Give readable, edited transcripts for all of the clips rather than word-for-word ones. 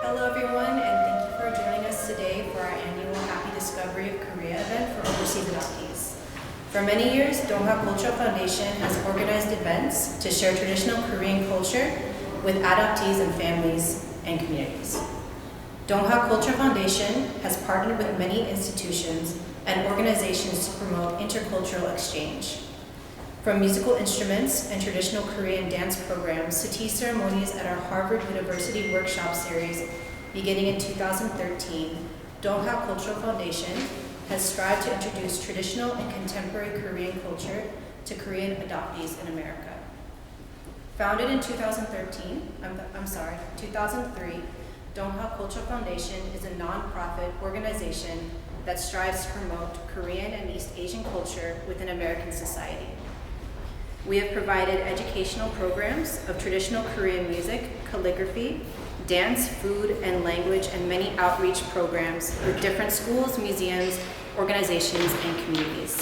Hello everyone, and thank you for joining us today for our annual Happy Discovery of Korea event for overseas adoptees. For many years, Donghak Cultural Foundation has organized events to share traditional Korean culture with adoptees and families and communities. Donghak Cultural Foundation has partnered with many institutions and organizations to promote intercultural exchange. From musical instruments and traditional Korean dance programs to tea ceremonies at our Harvard University Workshop Series beginning in 2013, Donghak Cultural Foundation has strived to introduce traditional and contemporary Korean culture to Korean adoptees in America. Founded in 2003, Donghak Cultural Foundation is a nonprofit organization that strives to promote Korean and East Asian culture within American society. We have provided educational programs of traditional Korean music, calligraphy, dance, food, and language, and many outreach programs with different schools, museums, organizations, and communities.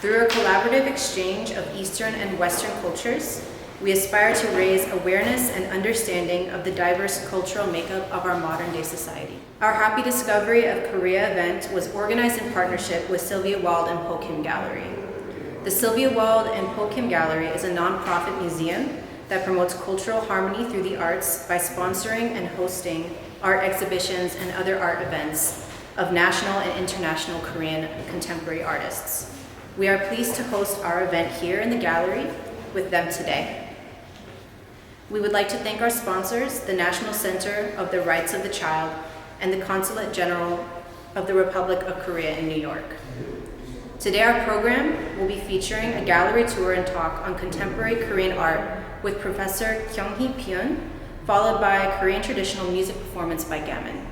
Through a collaborative exchange of Eastern and Western cultures, we aspire to raise awareness and understanding of the diverse cultural makeup of our modern-day society. Our Happy Discovery of Korea event was organized in partnership with Sylvia Wald and Po Kim Gallery. The Sylvia Wald and Po Kim Gallery is a nonprofit museum that promotes cultural harmony through the arts by sponsoring and hosting art exhibitions and other art events of national and international Korean contemporary artists. We are pleased to host our event here in the gallery with them today. We would like to thank our sponsors, the National Center of the Rights of the Child and the Consulate General of the Republic of Korea in New York. Today our program will be featuring a gallery tour and talk on contemporary Korean art with Professor Kyung-hee Pyun, followed by a Korean traditional music performance by Gammon.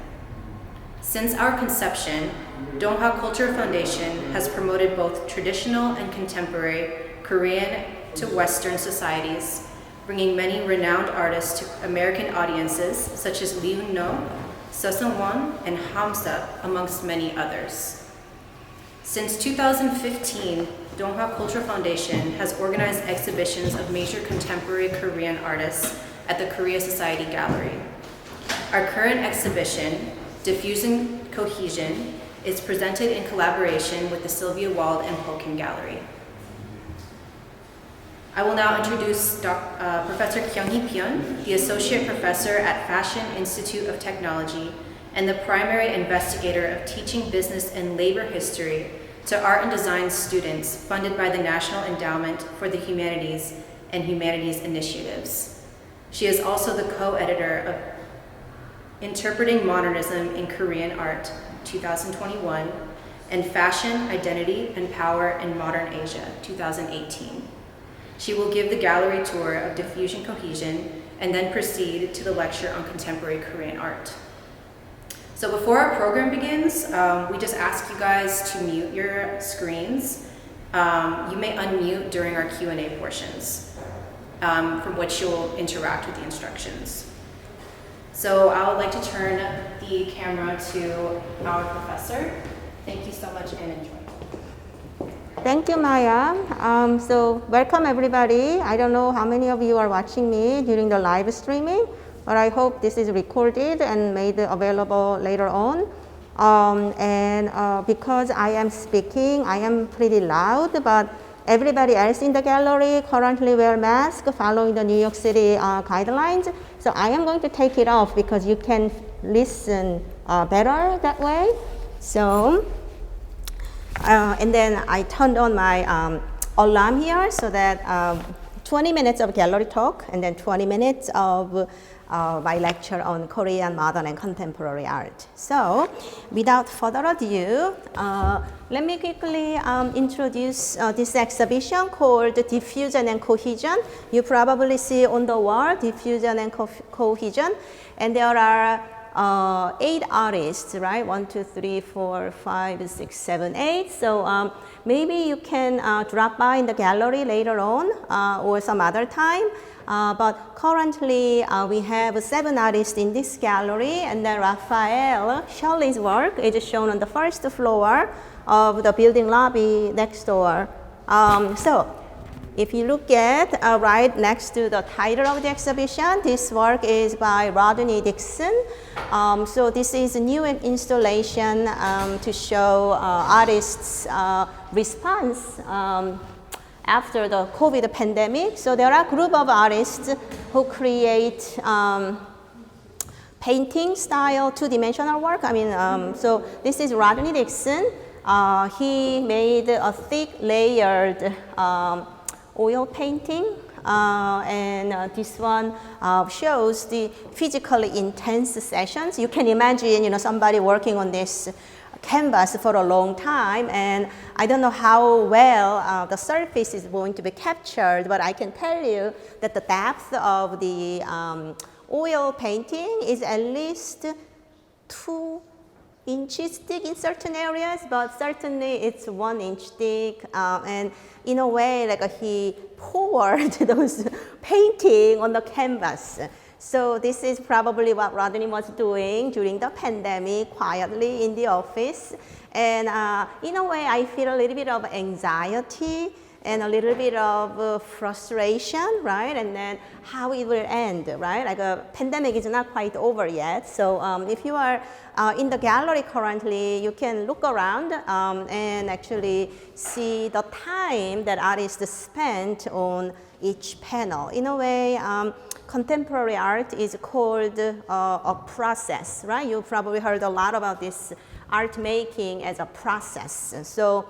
Since our conception, Donghak Cultural Foundation has promoted both traditional and contemporary Korean to Western societies, bringing many renowned artists to American audiences such as Lee Eun-no, Seo Seung-won, and Hamsa, amongst many others. Since 2015, Donghak Cultural Foundation has organized exhibitions of major contemporary Korean artists at the Korea Society Gallery. Our current exhibition, Diffusing Cohesion, is presented in collaboration with the Sylvia Wald and Po Kim Gallery. I will now introduce Professor Kyung-hee Pyun, the Associate Professor at Fashion Institute of Technology and the primary investigator of teaching business and labor history to art and design students funded by the National Endowment for the Humanities and Humanities Initiatives. She is also the co-editor of Interpreting Modernism in Korean Art, 2021, and Fashion, Identity, and Power in Modern Asia, 2018. She will give the gallery tour of Diffusion Cohesion and then proceed to the lecture on contemporary Korean art. So before our program begins, we just ask you guys to mute your screens. You may unmute during our Q&A portions, from which you'll interact with the instructions. So I would like to turn the camera to our professor. Thank you so much and enjoy. Thank you, Maya. So welcome everybody. I don't know how many of you are watching me during the live streaming, but I hope this is recorded and made available later on. Because I am speaking, I am pretty loud, but everybody else in the gallery currently wear masks following the New York City guidelines. So I am going to take it off because you can listen better that way. So, and then I turned on my alarm here so that 20 minutes of gallery talk and then 20 minutes of my lecture on Korean modern and contemporary art. So, without further ado, let me quickly introduce this exhibition called Diffusion and Cohesion. You probably see on the wall, Diffusion and Cohesion, and there are 8 artists, right? 1, 2, 3, 4, 5, 6, 7, 8. So maybe you can drop by in the gallery later on or some other time. But currently we have 7 artists in this gallery, and then Raphael Shirley's work is shown on the first floor of the building lobby next door. So If you look at right next to the title of the exhibition, this work is by Rodney Dixon. So this is a new installation to show artists' response after the COVID pandemic. So there are a group of artists who create painting style two-dimensional work. So this is Rodney Dixon. He made a thick layered oil painting, and this one shows the physically intense sessions. You can imagine, somebody working on this canvas for a long time, and I don't know how well the surface is going to be captured, but I can tell you that the depth of the oil painting is at least 2 inches thick in certain areas, but certainly it's 1 inch thick, and in a way, like he poured those painting on the canvas. So this is probably what Rodney was doing during the pandemic, quietly in the office. And in a way, I feel a little bit of anxiety and a little bit of frustration, right? And then how it will end, right? Like a pandemic is not quite over yet. So if you are in the gallery currently, you can look around and actually see the time that artists spent on each panel. In a way, contemporary art is called a process, right? You probably heard a lot about this art making as a process. So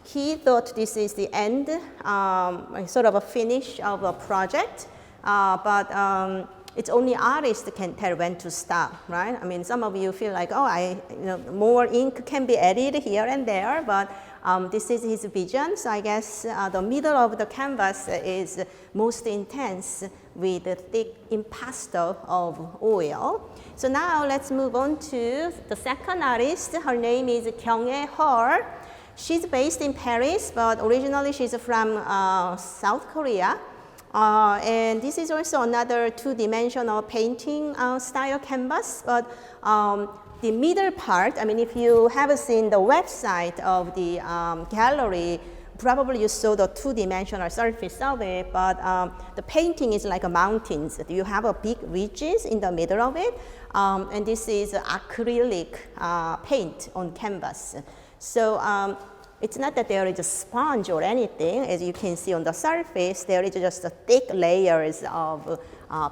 he thought this is the end, sort of a finish of a project, but it's only artists can tell when to stop, right? Some of you feel like, more ink can be added here and there, but this is his vision. So I guess the middle of the canvas is most intense with the thick impasto of oil. So now let's move on to the second artist. Her name is Kyung-Hae Heo. She's based in Paris, but originally she's from South Korea. And this is also another two-dimensional painting style canvas, but the middle part, if you haven't seen the website of the gallery, probably you saw the two-dimensional surface of it, but the painting is like a mountains. You have a big ridges in the middle of it, and this is acrylic paint on canvas. So it's not that there is a sponge or anything. As you can see on the surface, there is just a thick layers of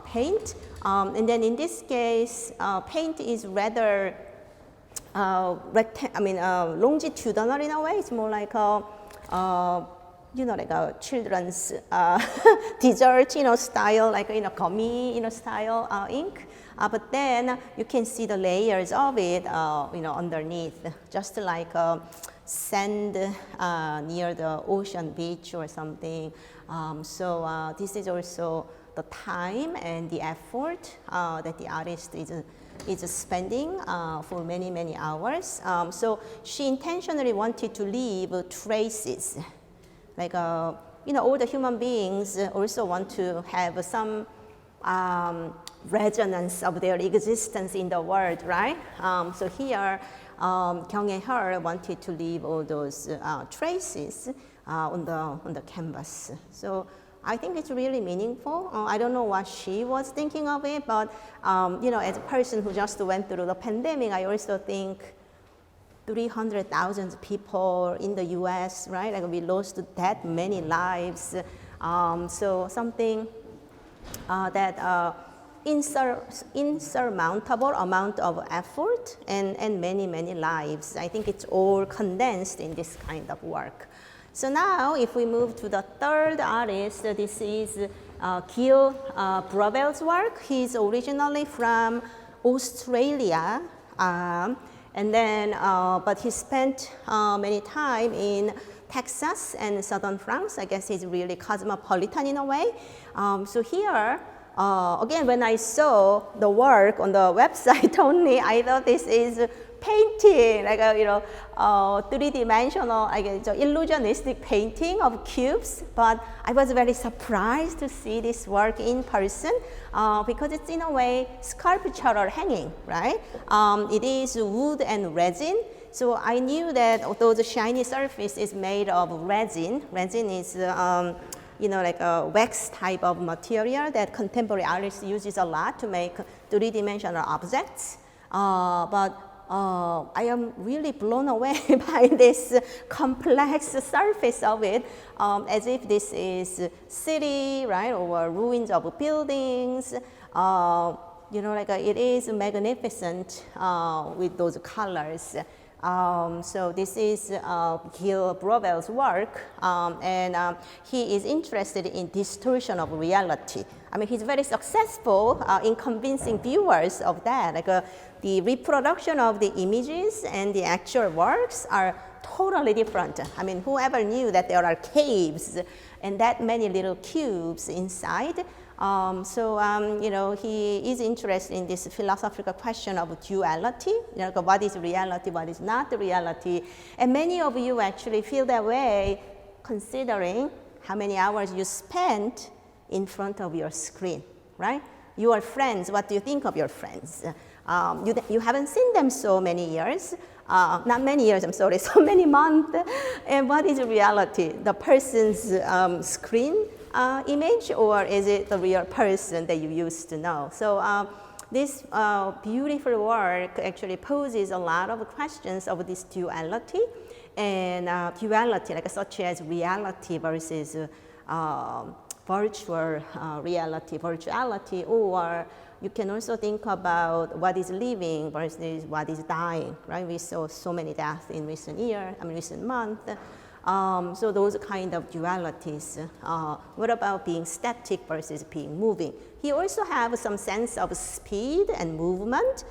paint. And then in this case, paint is rather longitudinal in a way. It's more like a, like a children's dessert, style, like gummy, style ink. But then you can see the layers of it, underneath, just like sand near the ocean beach or something. So this is also the time and the effort that the artist is spending for many, many hours. So she intentionally wanted to leave traces. Like, all the human beings also want to have some resonance of their existence in the world, right? So here, Kyung-Hae Heo wanted to leave all those traces on the canvas. So I think it's really meaningful. I don't know what she was thinking of it, but as a person who just went through the pandemic, I also think 300,000 people in the US, right? Like we lost that many lives. So something that insurmountable amount of effort and many, many lives. I think it's all condensed in this kind of work. So now if we move to the third artist, this is Gil Bravel's work. He's originally from Australia, and then, but he spent many time in Texas and southern France. I guess he's really cosmopolitan in a way. So here, again, when I saw the work on the website only, I thought this is painting, like a, three-dimensional, like a illusionistic painting of cubes. But I was very surprised to see this work in person because it's in a way sculptural hanging, right? It is wood and resin. So I knew that although the shiny surface is made of resin, resin is like a wax type of material that contemporary artists uses a lot to make three-dimensional objects. But I am really blown away by this complex surface of it, as if this is city, right, or ruins of buildings. It is magnificent with those colors. So this is Gil Brovel's work, and he is interested in distortion of reality. I mean, he's very successful in convincing viewers of that. The reproduction of the images and the actual works are totally different. I mean, whoever knew that there are caves and that many little cubes inside. He is interested in this philosophical question of duality, what is reality, what is not reality. And many of you actually feel that way considering how many hours you spent in front of your screen, right? Your friends, what do you think of your friends? You haven't seen them so many years, not many years, I'm sorry, so many months. And what is reality? The person's screen image, or is it the real person that you used to know? So this beautiful work actually poses a lot of questions of this duality, and duality such as reality versus virtual reality, virtuality, or you can also think about what is living versus what is dying, right? We saw so many deaths in recent months. So those kind of dualities. What about being static versus being moving? He also has some sense of speed and movement.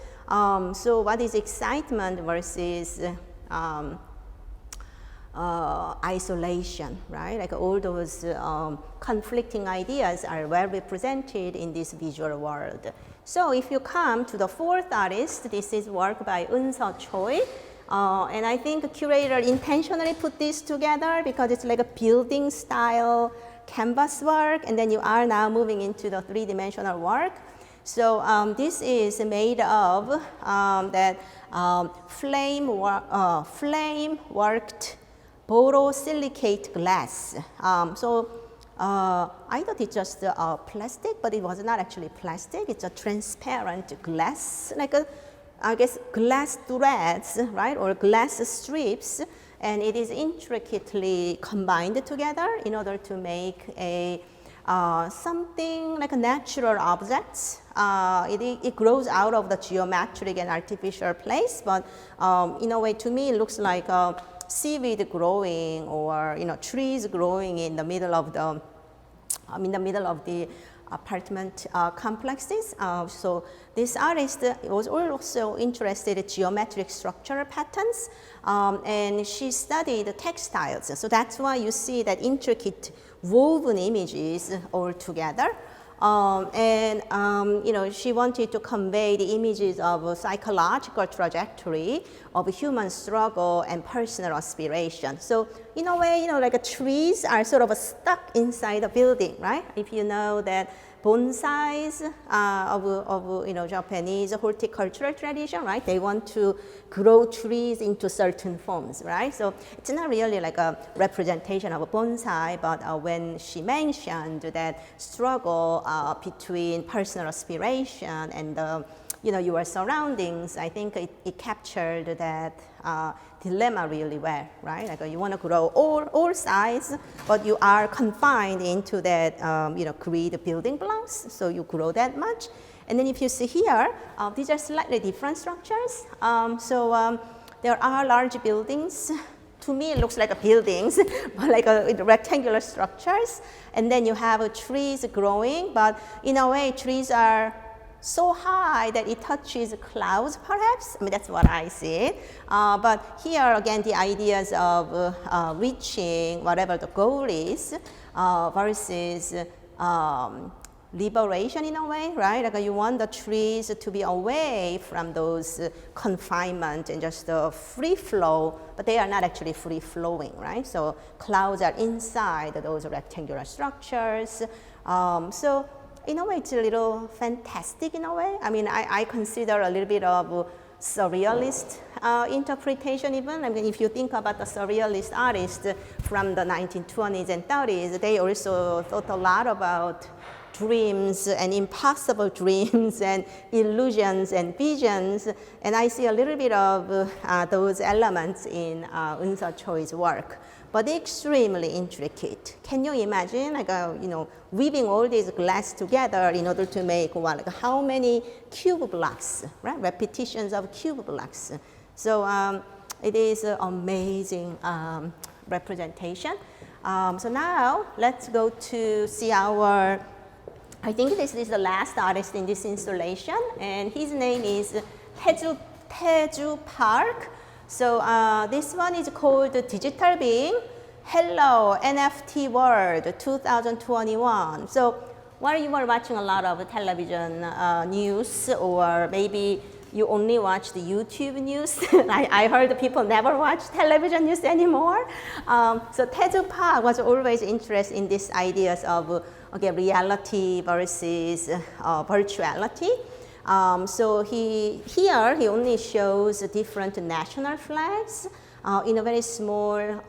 So what is excitement versus isolation, right? Like all those conflicting ideas are well represented in this visual world. So if you come to the fourth artist, this is work by Eun-Seo Choi. And I think the curator intentionally put this together because it's like a building style canvas work, and then you are now moving into the three-dimensional work. So this is made of that flame worked borosilicate glass. I thought it's just plastic, but it was not actually plastic. It's a transparent glass, like I guess glass threads, right, or glass strips, and it is intricately combined together in order to make a something like a natural objects. It grows out of the geometric and artificial place, but in a way, to me, it looks like seaweed growing, or trees growing in the middle of the apartment complexes. So this artist was also interested in geometric structural patterns, and she studied textiles. So that's why you see that intricate woven images all together. She wanted to convey the images of a psychological trajectory of human struggle and personal aspiration. So in a way, like trees are sort of stuck inside a building, right? If you know that bonsais of Japanese horticultural tradition, right? They want to grow trees into certain forms, right? So it's not really like a representation of a bonsai, but when she mentioned that struggle between personal aspiration and your surroundings, I think it captured that dilemma really well, right? Like you want to grow all sides, but you are confined into that, grid building blocks, so you grow that much. And then if you see here, these are slightly different structures. There are large buildings. To me, it looks like buildings, but like rectangular structures. And then you have trees growing, but in a way, trees are so high that it touches clouds, perhaps. I mean, that's what I see. But here, again, the ideas of reaching whatever the goal is versus liberation in a way, right? Like you want the trees to be away from those confinement and just the free flow, but they are not actually free flowing, right? So clouds are inside those rectangular structures. So in a way, it's a little fantastic in a way. I mean, I consider a little bit of surrealist interpretation even. I mean, if you think about the surrealist artists from the 1920s and 30s, they also thought a lot about dreams and impossible dreams and illusions and visions. And I see a little bit of those elements in Eunso Choi's work, but extremely intricate. Can you imagine, like, weaving all these glass together in order to make what, like how many cube blocks, right? Repetitions of cube blocks. So it is an amazing representation. So now let's go to see our, I think this is the last artist in this installation, and his name is Taeju Park. So this one is called Digital Being. Hello, NFT World 2021. So while you were watching a lot of television news, or maybe you only watch the YouTube news. I heard people never watch television news anymore. So Taeju Park was always interested in these ideas of reality versus virtuality. So here he only shows different national flags in a very small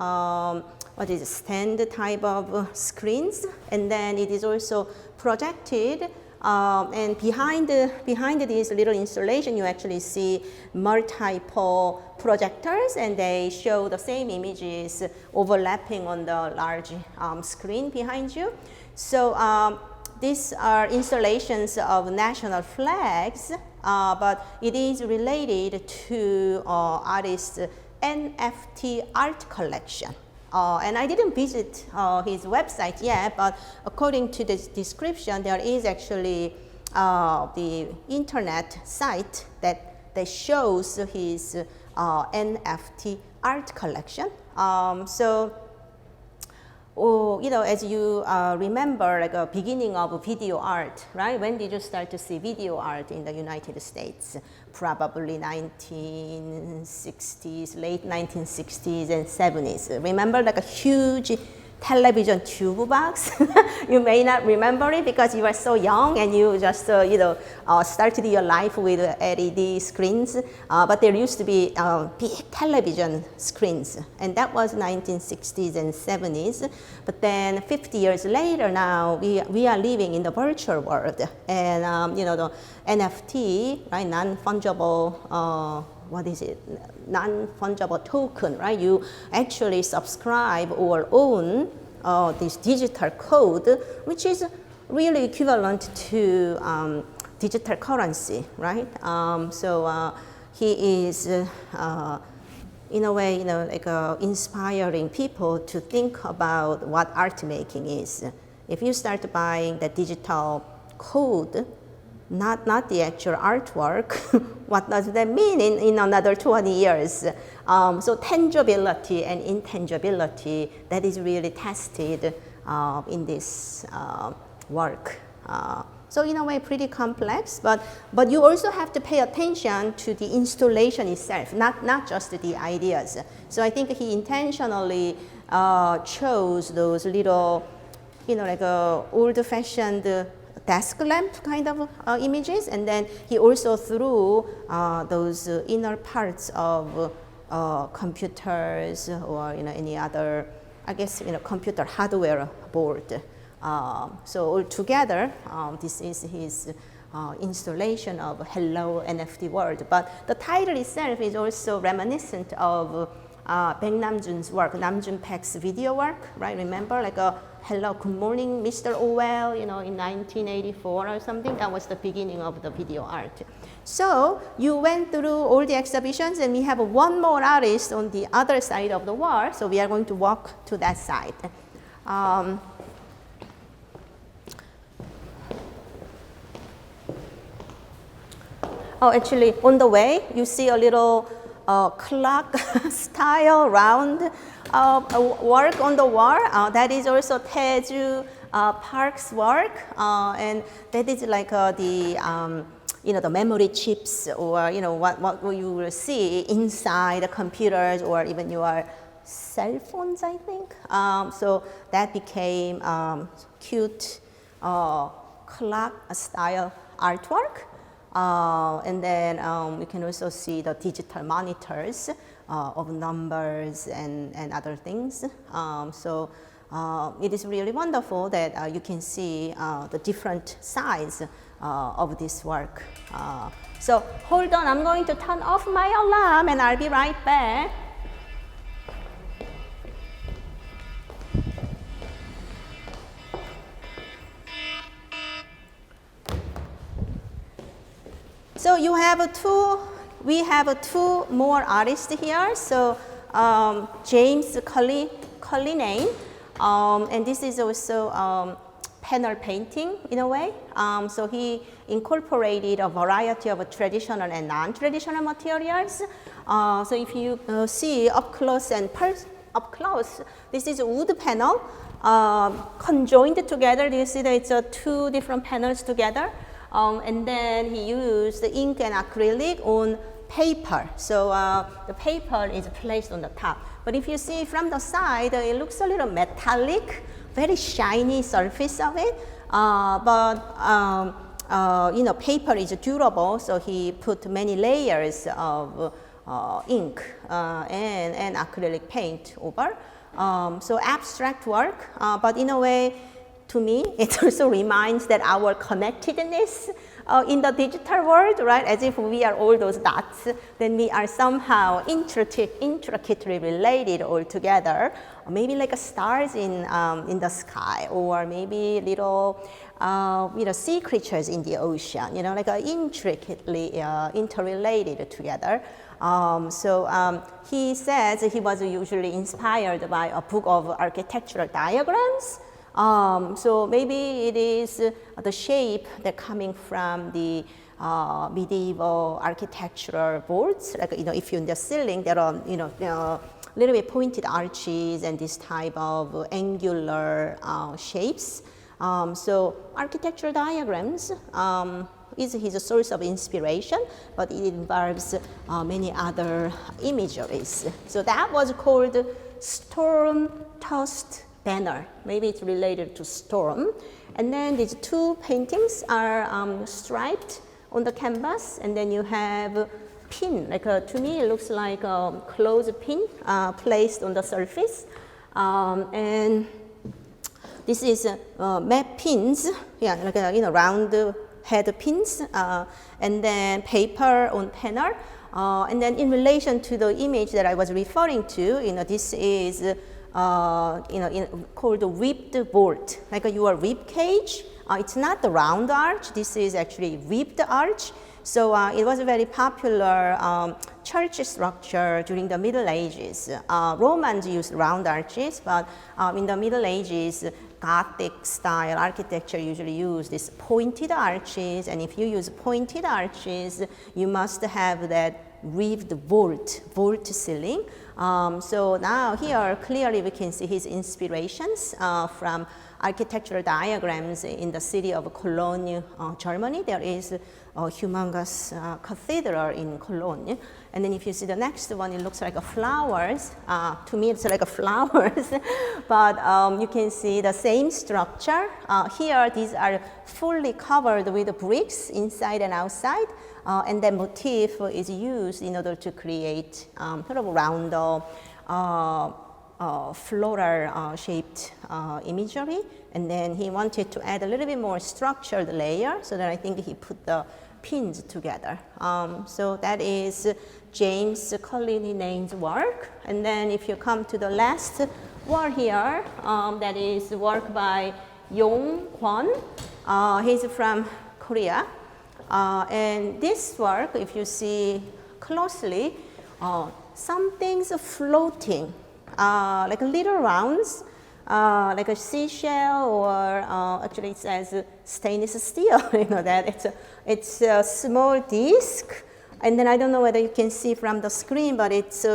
stand type of screens, and then it is also projected. And behind this little installation, you actually see multiple projectors, and they show the same images overlapping on the large screen behind you. So these are installations of national flags, but it is related to artist's NFT art collection. And I didn't visit his website yet, but according to the description, there is actually the internet site that shows his NFT art collection. As you remember, like a beginning of video art, right? When did you start to see video art in the United States? Probably 1960s, late 1960s and 70s. Remember, like a huge television tube box? You may not remember it because you are so young and you just started your life with LED screens. But there used to be big television screens, and that was 1960s and 70s. But then 50 years later, now we are living in the virtual world, and the NFT, right, non-fungible. Non-fungible token, right? You actually subscribe or own this digital code, which is really equivalent to digital currency, right? He is, in a way, inspiring people to think about what art making is. If you start buying the digital code, not the actual artwork, what does that mean in another 20 years? So tangibility and intangibility, that is really tested in this work. So in a way, pretty complex, but you also have to pay attention to the installation itself, not just the ideas. So I think he intentionally chose those little, old-fashioned desk lamp kind of images, and then he also threw those inner parts of computers or any other, I guess, computer hardware board. So altogether, this is his installation of Hello NFT World. But the title itself is also reminiscent of Baek Namjoon's work, Namjoon Paik's video work, right? Remember, like a Hello, Good Morning, Mr. Orwell, in 1984 or something. That was the beginning of the video art. So you went through all the exhibitions, and we have one more artist on the other side of the wall. So we are going to walk to that side. Actually, on the way, you see a little clock style round work on the wall. That is also Taeju Park's work, and that is like the memory chips, or what you will see inside the computers or even your cell phones, I think. So that became cute clock style artwork. And then we can also see the digital monitors of numbers and other things. So it is really wonderful that you can see the different sides of this work. So hold on, I'm going to turn off my alarm and I'll be right back. So we have two more artists here. So James Cullinane, and this is also panel painting in a way. So he incorporated a variety of traditional and non-traditional materials. So if you see up close, this is a wood panel conjoined together. Do you see that it's two different panels together? And then he used the ink and acrylic on paper. So the paper is placed on the top. But if you see from the side, it looks a little metallic, very shiny surface of it. Paper is durable, so he put many layers of ink and acrylic paint over. So abstract work, but in a way, to me, it also reminds that our connectedness in the digital world, right? As if we are all those dots, then we are somehow intricately related all together. Or maybe like stars in the sky, or maybe little sea creatures in the ocean. Like intricately interrelated together. He says he was usually inspired by a book of architectural diagrams. So maybe it is the shape that coming from the medieval architectural boards. Like if you're in the ceiling, there are little bit pointed arches and this type of angular shapes. So architectural diagrams is his source of inspiration, but it involves many other imageries. So that was called storm-tossed banner. Maybe it's related to storm. And then these two paintings are striped on the canvas, and then you have pin, to me it looks like a clothespin placed on the surface. And this is map pins, like round head pins, and then paper on panel. And then in relation to the image that I was referring to, this is called the ribbed bolt, like your rib cage. It's not the round arch. This is actually ribbed arch. So it was a very popular church structure during the Middle Ages. Romans used round arches, but in the Middle Ages, Gothic style architecture usually use these pointed arches. And if you use pointed arches, you must have that ribbed vault ceiling. So now here clearly we can see his inspirations from architectural diagrams in the city of Cologne, Germany. There is a humongous cathedral in Cologne. And then if you see the next one, it looks like flowers. To me, it's like flowers. But you can see the same structure. Here, these are fully covered with bricks inside and outside. And the motif is used in order to create sort of round, floral shaped imagery. And then he wanted to add a little bit more structured layer, so that I think he put the pins together. So that is James Cullinane's work. And then if you come to the last one here, that is work by Yong Kwon. He's from Korea. And this work, if you see closely, some things are floating, like little rounds, like a seashell, or actually it says stainless steel. That it's a small disc, and then I don't know whether you can see from the screen, but it's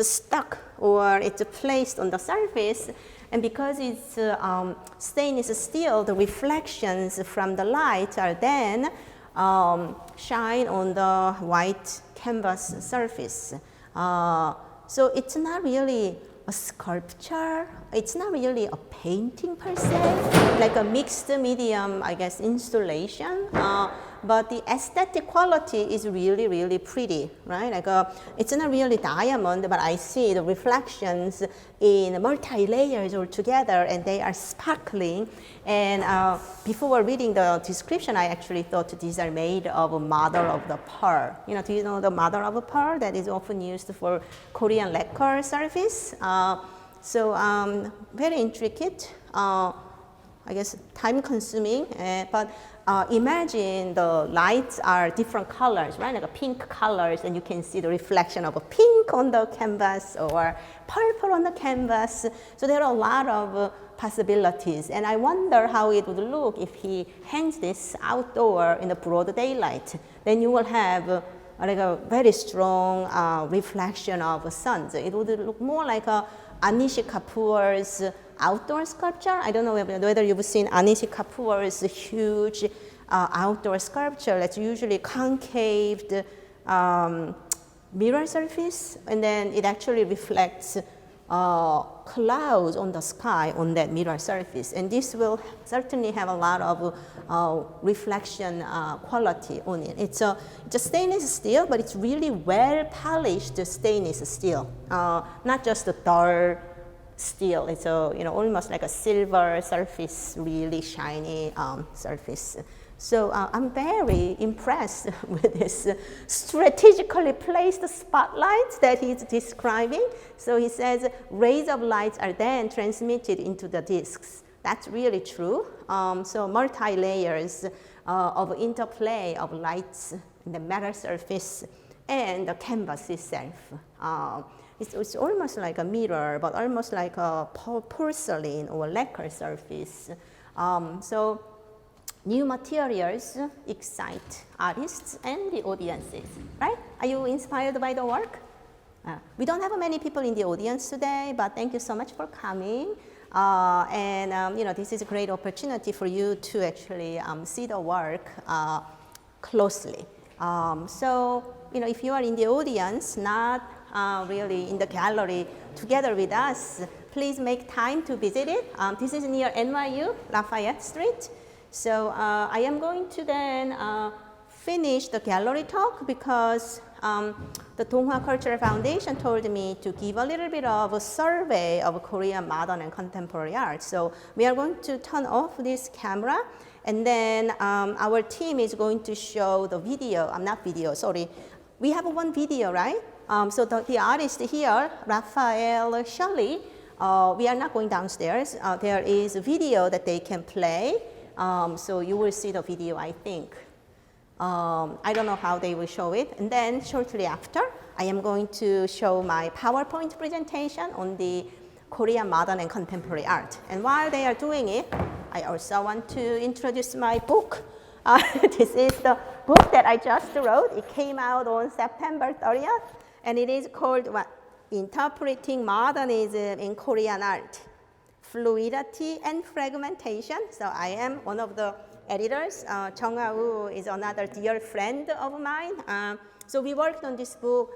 stuck or it's placed on the surface, And because it's stainless steel, the reflections from the light are then shine on the white canvas surface. So it's not really a sculpture, it's not really a painting per se, like a mixed medium, I guess, installation. But the aesthetic quality is really, really pretty, right? Like it's not really diamond, but I see the reflections in multi-layers all together, and they are sparkling. And before reading the description, I actually thought these are made of mother of the pearl. You know, do you know the mother of pearl that is often used for Korean lacquer surface? So very intricate. I guess time-consuming, but imagine the lights are different colors, right? Like a pink colors, and you can see the reflection of a pink on the canvas or purple on the canvas. So there are a lot of possibilities, and I wonder how it would look if he hangs this outdoor in the broad daylight. Then you will have like a very strong reflection of the sun. So it would look more like a Anish Kapoor's outdoor sculpture. I don't know whether you've seen Anish Kapoor's huge outdoor sculpture that's usually concaved mirror surface, and then it actually reflects clouds on the sky on that mirror surface. And this will certainly have a lot of reflection quality on it. It's a stainless steel, but it's really well polished stainless steel, not just a dull steel. It's a, almost like a silver surface, really shiny surface. So I'm very impressed with this strategically placed spotlights that he's describing. So he says rays of light are then transmitted into the discs. That's really true. So multi-layers of interplay of lights in the metal surface and the canvas itself. It's almost like a mirror, but almost like a porcelain or lacquer surface. So new materials excite artists and the audiences, right? Are you inspired by the work? We don't have many people in the audience today, but thank you so much for coming. This is a great opportunity for you to actually see the work closely. If you are in the audience, not really in the gallery together with us, please make time to visit it. This is near NYU, Lafayette Street. So I am going to then finish the gallery talk because the Donghua Cultural Foundation told me to give a little bit of a survey of Korean modern and contemporary art. So we are going to turn off this camera, and then our team is going to show the video. Not video, sorry. We have one video, right? So the artist here, Raphael Shirley, we are not going downstairs. There is a video that they can play. So you will see the video, I think. I don't know how they will show it. And then shortly after, I am going to show my PowerPoint presentation on the Korean modern and contemporary art. And while they are doing it, I also want to introduce my book. This is the book that I just wrote. It came out on September 30th, and it is called Interpreting Modernism in Korean Art, Fluidity and Fragmentation. So I am one of the editors. Chung Ha-woo is another dear friend of mine. So we worked on this book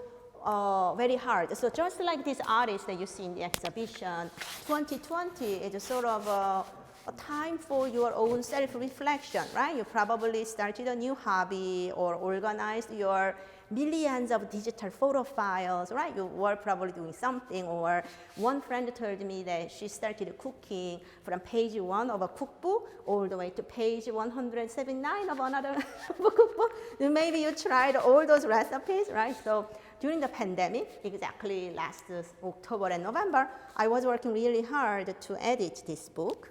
very hard. So just like this artist that you see in the exhibition, 2020 is a sort of a time for your own self-reflection, right? You probably started a new hobby or organized your millions of digital photo files, right? You were probably doing something, or one friend told me that she started cooking from page 1 of a cookbook all the way to page 179 of another cookbook. Maybe you tried all those recipes, right? So during the pandemic, exactly last October and November, I was working really hard to edit this book.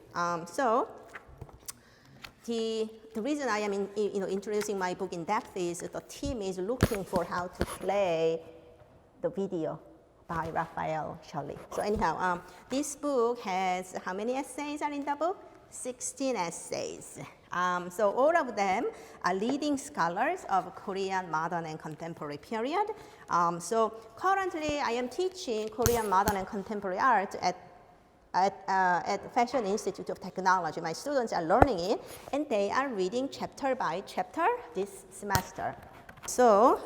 The reason I am introducing my book in depth is the team is looking for how to play the video by Raphael Shirley. So anyhow, this book has, how many essays are in the book? 16 essays. So all of them are leading scholars of Korean modern and contemporary period. So currently I am teaching Korean modern and contemporary art at at Fashion Institute of Technology. My students are learning it, and they are reading chapter by chapter this semester. So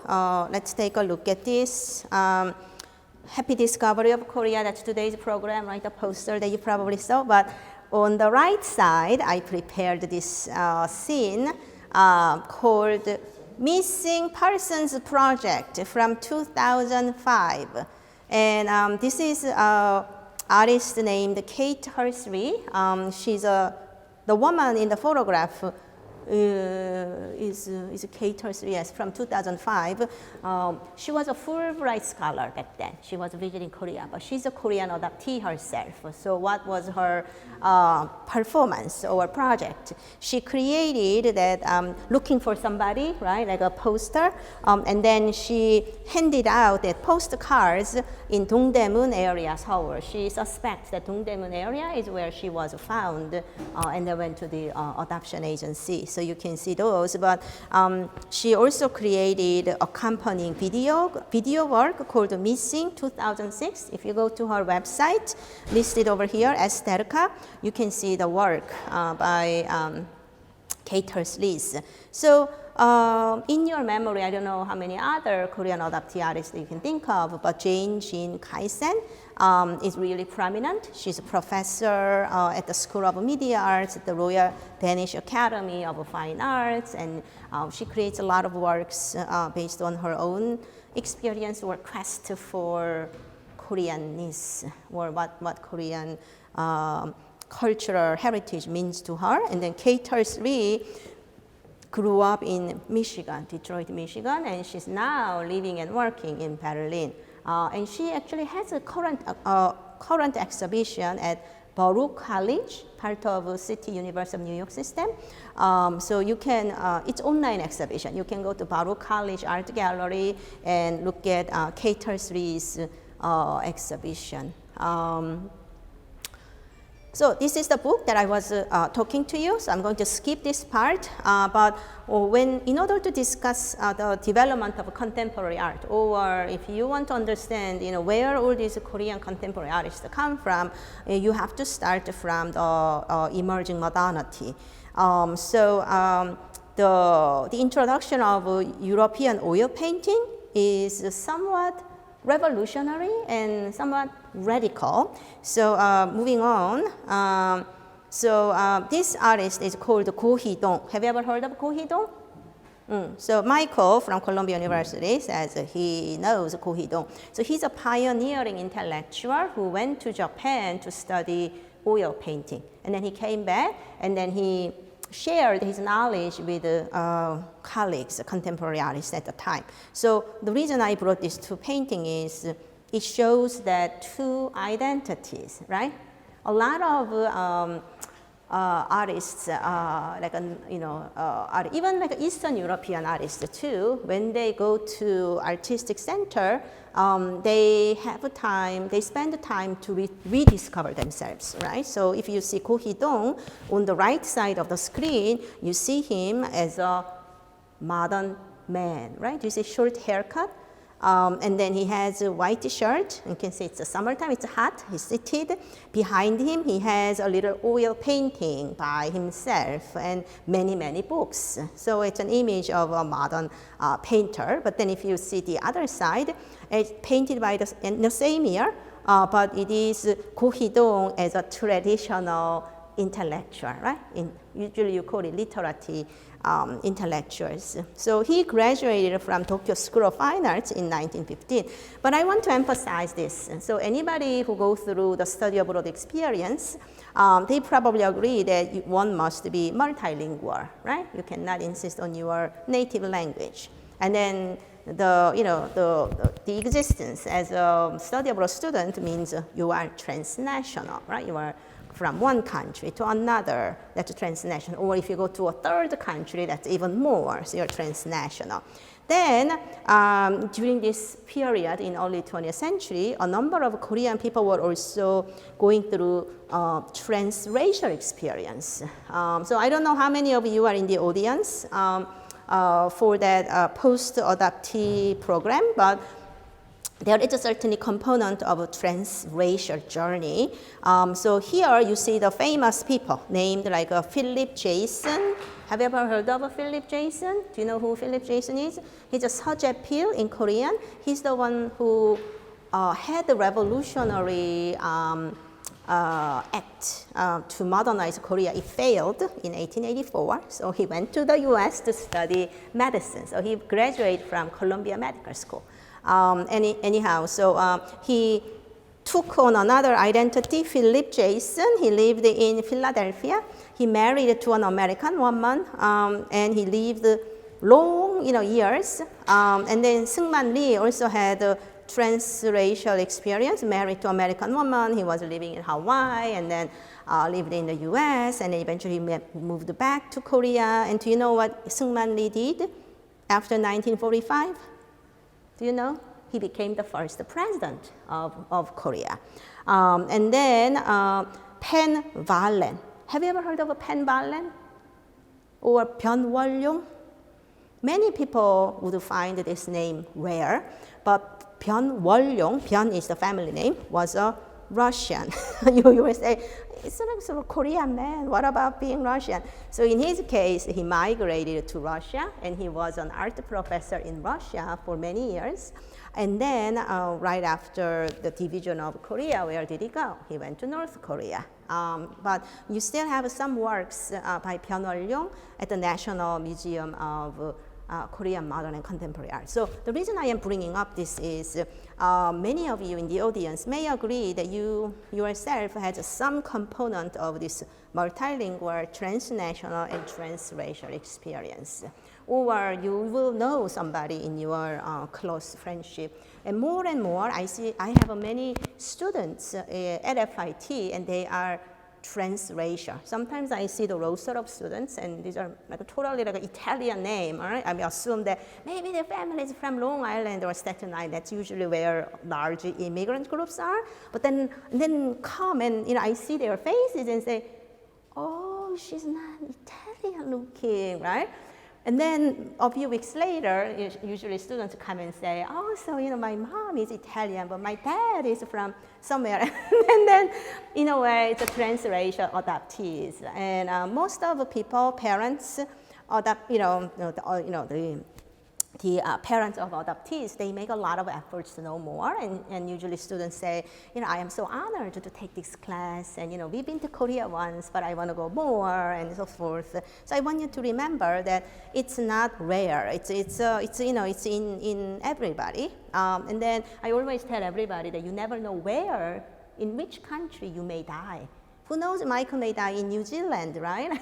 let's take a look at this. Happy Discovery of Korea, that's today's program, right? The poster that you probably saw. But on the right side, I prepared this scene called Missing Persons Project from 2005. And this is an artist named Kate Hersey. She's the woman in the photograph is Kate Hersey, yes, from 2005. She was a Fulbright scholar back then. She was visiting Korea, but she's a Korean adoptee herself. So what was her performance or project? She created that looking for somebody, right, like a poster, and then she handed out that postcards in Dongdaemun area, Seoul. She suspects that Dongdaemun area is where she was found, and then went to the adoption agency. So you can see those, but she also created accompanying video work called Missing 2006. If you go to her website, listed over here as Sterka, you can see the work by Kate Hersey. So in your memory, I don't know how many other Korean adoptee artists that you can think of, but Jane Jin Kai-sen is really prominent. She's a professor at the School of Media Arts at the Royal Danish Academy of Fine Arts, and she creates a lot of works based on her own experience or quest for Koreanness, or what Korean cultural heritage means to her. And then Kate Hersey grew up in Michigan, Detroit, Michigan, and she's now living and working in Berlin. And she actually has a current exhibition at Baruch College, part of City University of New York system. So you can, it's online exhibition. You can go to Baruch College Art Gallery and look at Kate Hersey's exhibition. So this is the book that I was talking to you, so I'm going to skip this part. But in order to discuss the development of contemporary art, or if you want to understand, where all these Korean contemporary artists come from, you have to start from the emerging modernity. The introduction of European oil painting is somewhat revolutionary and somewhat radical. So moving on, this artist is called Go Hee-dong. Have you ever heard of Go Hee-dong? So Michael from Columbia University says he knows Go Hee-dong. So he's a pioneering intellectual who went to Japan to study oil painting. And then he came back, and then he shared his knowledge with colleagues, contemporary artists at the time. So the reason I brought this to painting is it shows that two identities, right? A lot of artists, even like Eastern European artists too, when they go to artistic center, they spend the time to rediscover themselves, right? So if you see Go Hee-dong on the right side of the screen, you see him as a modern man, right? You see short haircut. And then he has a white shirt. You can see it's the summertime, it's hot, he's seated. Behind him, he has a little oil painting by himself and many, many books. So it's an image of a modern painter. But then if you see the other side, it's painted by in the same year, but it is Go Hee-dong as a traditional intellectual, right? Usually you call it literati intellectuals. So he graduated from Tokyo School of Fine Arts in 1915. But I want to emphasize this. So anybody who goes through the study abroad experience, they probably agree that one must be multilingual, right? You cannot insist on your native language. And then the existence as a study abroad student means you are transnational, right? You are from one country to another, that's transnational. Or if you go to a third country, that's even more, so you're transnational. Then, during this period in early 20th century, a number of Korean people were also going through transracial experience. So I don't know how many of you are in the audience for that post-adoptee program, but there is a certain component of a transracial journey. So here you see the famous people named like Philip Jason. Have you ever heard of Philip Jason? Do you know who Philip Jason is? He's a Seo Jae-pil in Korean. He's the one who had the revolutionary act to modernize Korea. It failed in 1884, so he went to the US to study medicine. So he graduated from Columbia Medical School. Anyhow, so he took on another identity, Philip Jason. He lived in Philadelphia. He married to an American woman, and he lived long, years. And then Seungman Lee also had a transracial experience, married to American woman. He was living in Hawaii, and then lived in the U.S., and then eventually moved back to Korea. And do you know what Seungman Lee did after 1945? Do you know? He became the first president of Korea. And then Pen Valen. Have you ever heard of Pen Valen? Or Byun Wol-yung? Many people would find this name rare, but Byun Wol-yung, Byun is the family name, was a Russian. you will say, it's like sort of Korean man, what about being Russian? So in his case, he migrated to Russia, and he was an art professor in Russia for many years. And then right after the division of Korea, where did he go? He went to North Korea. But you still have some works by Byun Wol-yung at the National Museum of Korean Modern and Contemporary Art. So the reason I am bringing up this is many of you in the audience may agree that you yourself has some component of this multilingual, transnational, and transracial experience. Or you will know somebody in your close friendship. And more, I have many students at FIT, and they are transracial. Sometimes I see the roster of students, and these are like totally like an Italian name. All right? I assume that maybe their family is from Long Island or Staten Island. That's usually where large immigrant groups are. But then come and I see their faces and say, oh, she's not Italian looking, right? And then a few weeks later, usually students come and say, oh, so, my mom is Italian, but my dad is from somewhere. And then, in a way, it's a transracial adoptees. And most of the people, parents, the parents of adoptees, they make a lot of efforts to know more, and usually students say, I am so honored to take this class, and we've been to Korea once, but I want to go more, and so forth. So I want you to remember that it's not rare. It's in everybody. And then I always tell everybody that you never know where, in which country you may die. Who knows, Michael may die in New Zealand, right?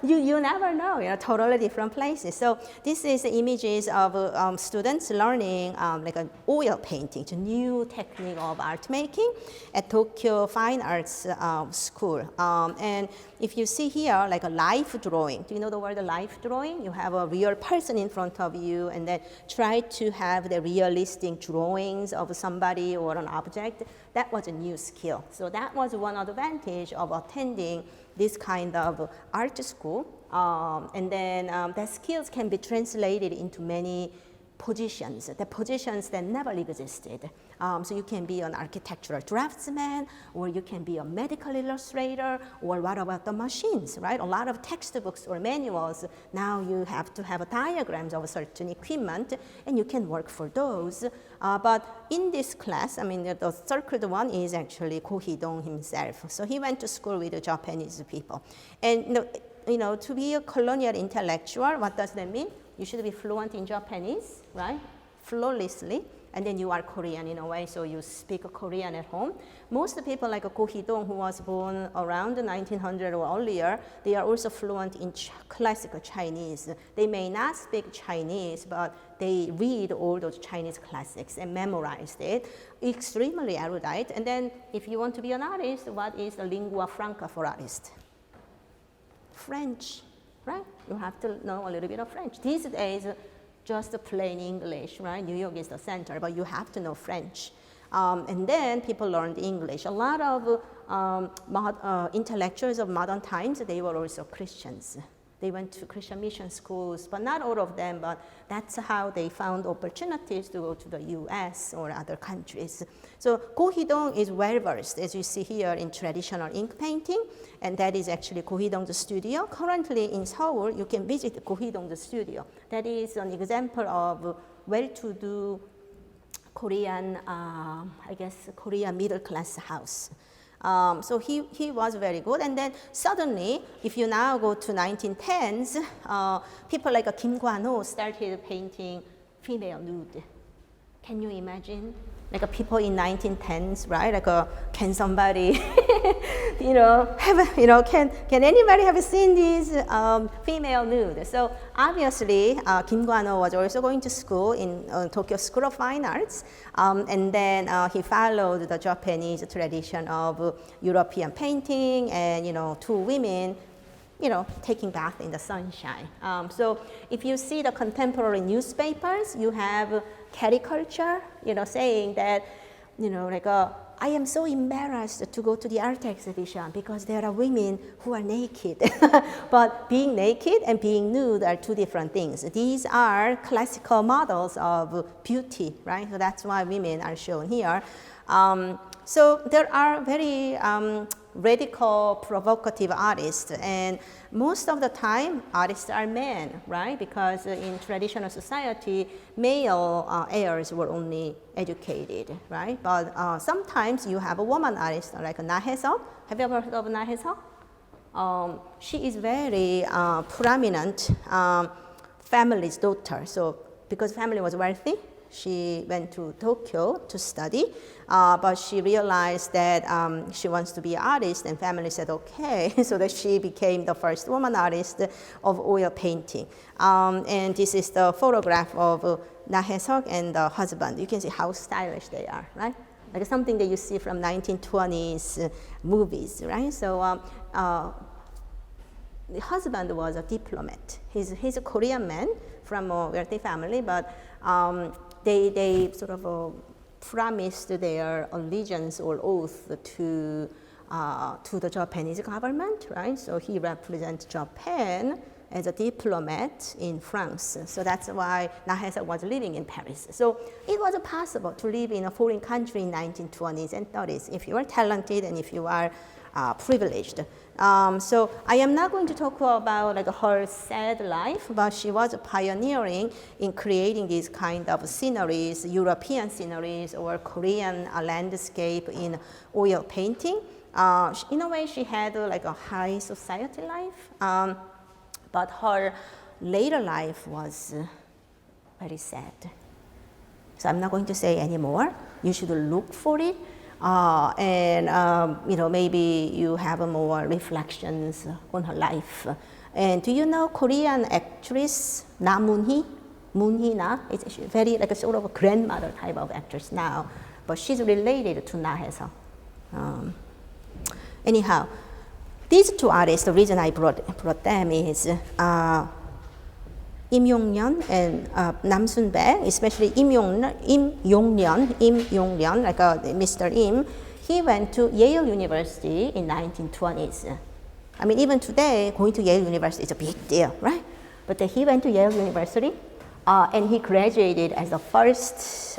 you never know, totally different places. So this is the images of students learning like an oil painting. It's a new technique of art making at Tokyo Fine Arts School. And if you see here, like a life drawing, do you know the word life drawing? You have a real person in front of you, and then try to have the realistic drawings of somebody or an object. That was a new skill. So that was one advantage of attending this kind of art school. And then that skills can be translated into many positions, the positions that never existed. So you can be an architectural draftsman, or you can be a medical illustrator, or what about the machines, right? A lot of textbooks or manuals, now you have to have diagrams of certain equipment, and you can work for those. But in this class, the circled one is actually Ko Hee-dong himself. So he went to school with the Japanese people. And to be a colonial intellectual, what does that mean? You should be fluent in Japanese, right? Flawlessly. And then you are Korean in a way, so you speak Korean at home. Most people like Ko Hee-dong, who was born around 1900 or earlier, they are also fluent in classical Chinese. They may not speak Chinese, but they read all those Chinese classics and memorized it. Extremely erudite. And then if you want to be an artist, what is the lingua franca for artists? French, right? You have to know a little bit of French. These days, just plain English, right? New York is the center, but you have to know French. And then people learned English. A lot of intellectuals of modern times, they were also Christians. They went to Christian mission schools, but not all of them, but that's how they found opportunities to go to the US or other countries. So Ko Hee-dong is well versed, as you see here, in traditional ink painting, and that is actually Ko Hee-dong's studio. Currently in Seoul, you can visit Ko Hee-dong's studio. That is an example of well-to-do Korean, I guess, Korean middle-class house. So he was very good. And then suddenly, if you now go to 1910s, people like Kim Kwan-ho started painting female nude. Can you imagine? Like people in 1910s, right? Like can somebody, can anybody have seen these female nude? So obviously, Kim Kwan-ho was also going to school in Tokyo School of Fine Arts, and then he followed the Japanese tradition of European painting, and two women, taking bath in the sunshine. So if you see the contemporary newspapers, you have caricature, saying that, I am so embarrassed to go to the art exhibition because there are women who are naked. But being naked and being nude are two different things. These are classical models of beauty, right? So that's why women are shown here. So there are very radical, provocative artists, and most of the time, artists are men, right? Because in traditional society, male heirs were only educated, right? But sometimes you have a woman artist like Na Hae-seok. Have you ever heard of Na Hae-seok? She is very prominent family's daughter. So because family was wealthy, she went to Tokyo to study, but she realized that she wants to be an artist, and family said okay, so that she became the first woman artist of oil painting. And this is the photograph of Na Hae-seok and the husband. You can see how stylish they are, right? Like something that you see from 1920s movies, right? So the husband was a diplomat. He's a Korean man from a wealthy family, but they sort of promised their allegiance or oath to the Japanese government, right? So he represents Japan as a diplomat in France. So that's why Na Hae-seok was living in Paris. So it was possible to live in a foreign country in 1920s and 30s if you are talented and if you are privileged. So I am not going to talk about her sad life, but she was pioneering in creating these kind of sceneries, European sceneries or Korean landscape in oil painting. In a way, she had a high society life, but her later life was very sad. So I'm not going to say any more. You should look for it. Maybe you have more reflections on her life. And do you know Korean actress Na Moon-hee? Moon-hee Na? It's very a sort of a grandmother type of actress now, but she's related to Na Hae-seok. Anyhow, these two artists, the reason I brought them is Im Yong-yeon and Nam Sun-baek, especially Im Yong-yeon, like Mr. Im, he went to Yale University in 1920s. I mean, even today, going to Yale University is a big deal, right? But he went to Yale University, and he graduated as the first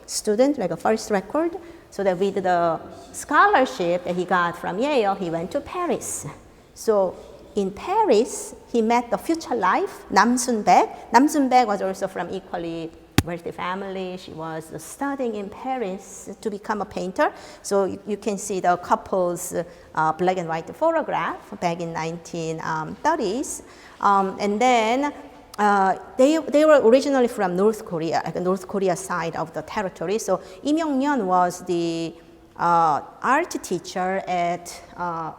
student, a first record. So that with the scholarship that he got from Yale, he went to Paris. So in Paris, he met the future wife, Nam Sun-baek. Nam Sun-baek was also from equally wealthy family. She was studying in Paris to become a painter. So you can see the couple's black and white photograph back in 1930s. And then they were originally from North Korea, like the North Korea side of the territory. So Im Yong-yeon was the art teacher at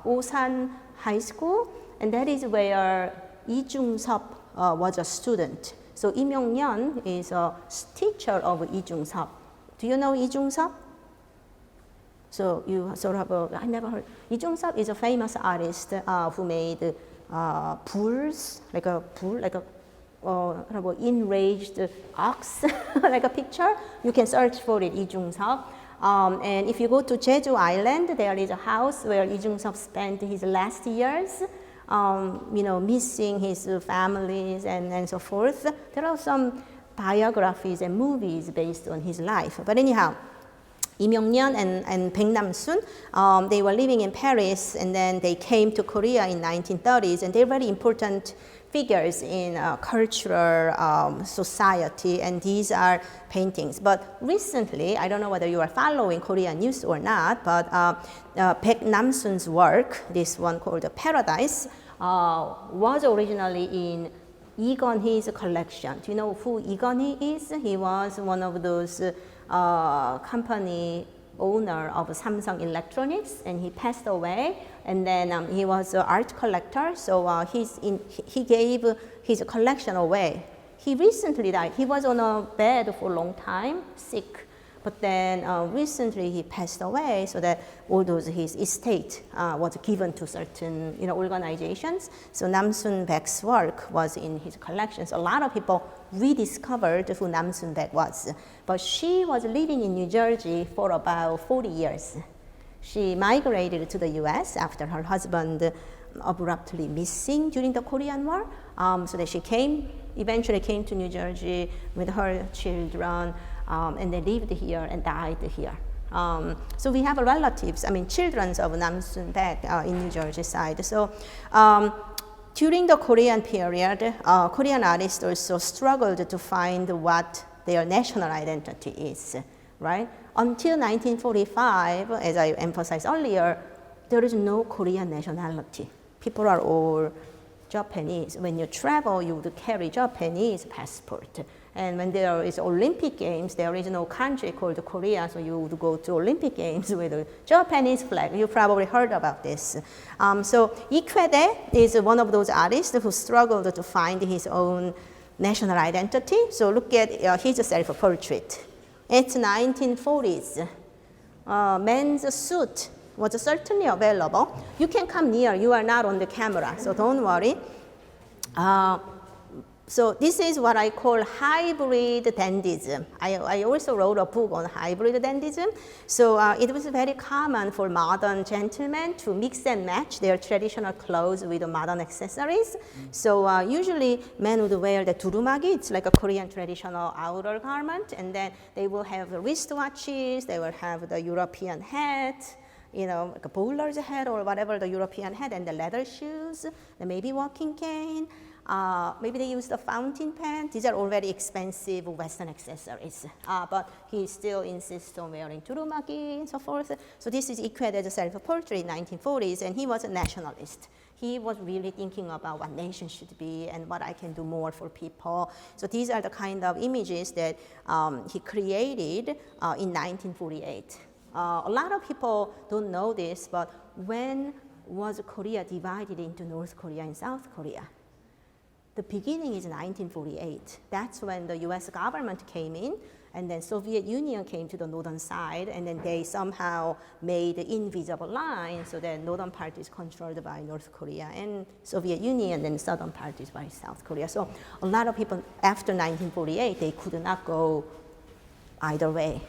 Osan High School, and that is where Lee Jung-seop was a student. So Im Yong-yeon is a teacher of Lee Jung-seop. Do you know Lee Jung-seop? So you sort of, I never heard. Lee Jung-seop is a famous artist who made bulls, like a bull, like a enraged ox, like a picture. You can search for it, Lee Jung-seop. And if you go to Jeju Island, there is a house where Lee Jung-seop spent his last years. missing his families and so forth. There are some biographies and movies based on his life. But anyhow, Im Yong-yeon and Baek Nam-sun, they were living in Paris, and then they came to Korea in 1930s, and they're very important figures in cultural society, and these are paintings. But recently, I don't know whether you are following Korean news or not, but Baek Nam-sun's work, this one called Paradise, was originally in Lee Gun-hee's collection. Do you know who Lee Gun-hee is? He was one of those company owner of Samsung Electronics, and he passed away. And then he was an art collector, so he gave his collection away. He recently died. He was on a bed for a long time, sick. But then recently he passed away, so that all those his estate was given to certain organizations. So Nam-sun Baek's work was in his collection. So a lot of people rediscovered who Nam-sun Baek was. But she was living in New Jersey for about 40 years. She migrated to the US after her husband abruptly missing during the Korean War. So that she eventually came to New Jersey with her children, and they lived here and died here. So we have relatives, children of Nam-sun Baek in New Jersey side. So during the Korean period, Korean artists also struggled to find what their national identity is, right? Until 1945, as I emphasized earlier, there is no Korean nationality. People are all Japanese. When you travel, you would carry Japanese passport. And when there is Olympic Games, there is no country called Korea, so you would go to Olympic Games with a Japanese flag. You probably heard about this. So Lee Kwede is one of those artists who struggled to find his own national identity. So look at his self-portrait. It's 1940s. Men's suit was certainly available. You can come near. You are not on the camera, so don't worry. So this is what I call hybrid dandyism. I also wrote a book on hybrid dandyism. So it was very common for modern gentlemen to mix and match their traditional clothes with modern accessories. So usually men would wear the durumagi. It's like a Korean traditional outer garment. And then they will have the wristwatches. They will have the European hat, like a bowler's hat or whatever the European hat, and the leather shoes, and maybe walking cane. Maybe they use the fountain pen. These are all very expensive Western accessories. But he still insists on wearing turumagi and so forth. So this is Lee Kwede's self-portrait in 1940s, and he was a nationalist. He was really thinking about what nation should be and what I can do more for people. So these are the kind of images that he created in 1948. A lot of people don't know this, but when was Korea divided into North Korea and South Korea? The beginning is 1948. That's when the US government came in, and then Soviet Union came to the northern side, and then they somehow made the invisible line so that northern part is controlled by North Korea and Soviet Union, and southern part is by South Korea. So a lot of people after 1948, they could not go either way.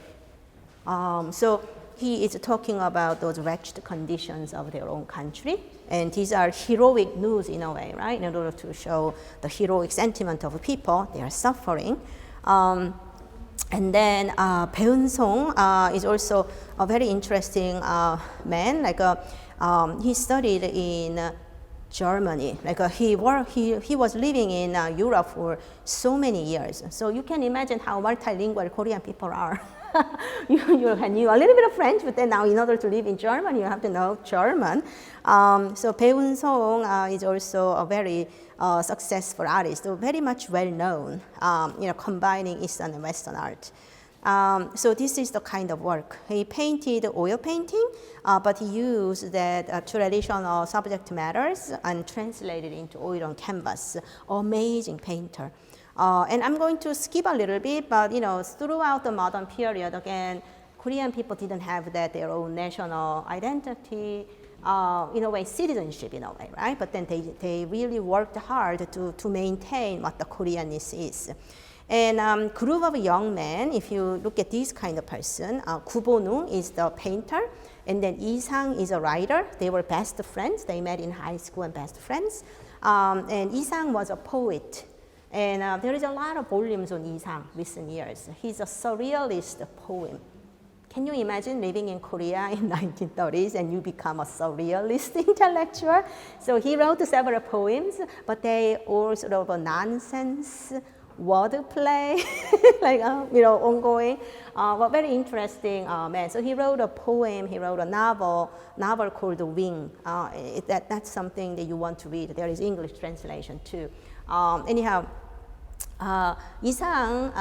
So he is talking about those wretched conditions of their own country. And these are heroic news in a way, right? In order to show the heroic sentiment of people, they are suffering. And then Bae Eun-song is also a very interesting man. He studied in Germany. He was living in Europe for so many years. So you can imagine how multilingual Korean people are. You knew a little bit of French, but then now in order to live in Germany, you have to know German. So Bae Eun-song is also a very successful artist, very much well known, combining Eastern and Western art. So this is the kind of work. He painted oil painting, but he used that traditional subject matters and translated into oil on canvas. Amazing painter. And I'm going to skip a little bit, but throughout the modern period, again, Korean people didn't have their own national identity, in a way, citizenship in a way, right? But then they really worked hard to maintain what the Koreanness is. And group of young men, if you look at this kind of person, Gu Bo-nung is the painter, And then Lee Sang is a writer. They were best friends. They met in high school and best friends. And Lee Sang was a poet. And there is a lot of volumes on Lee Sang recent years. He's a surrealist poem. Can you imagine living in Korea in 1930s and you become a surrealist intellectual? So he wrote several poems, but they all sort of a nonsense wordplay, like ongoing, but very interesting man. So he wrote a poem, he wrote a novel called The Wing. That's something that you want to read. There is English translation too. Anyhow, Lee Sang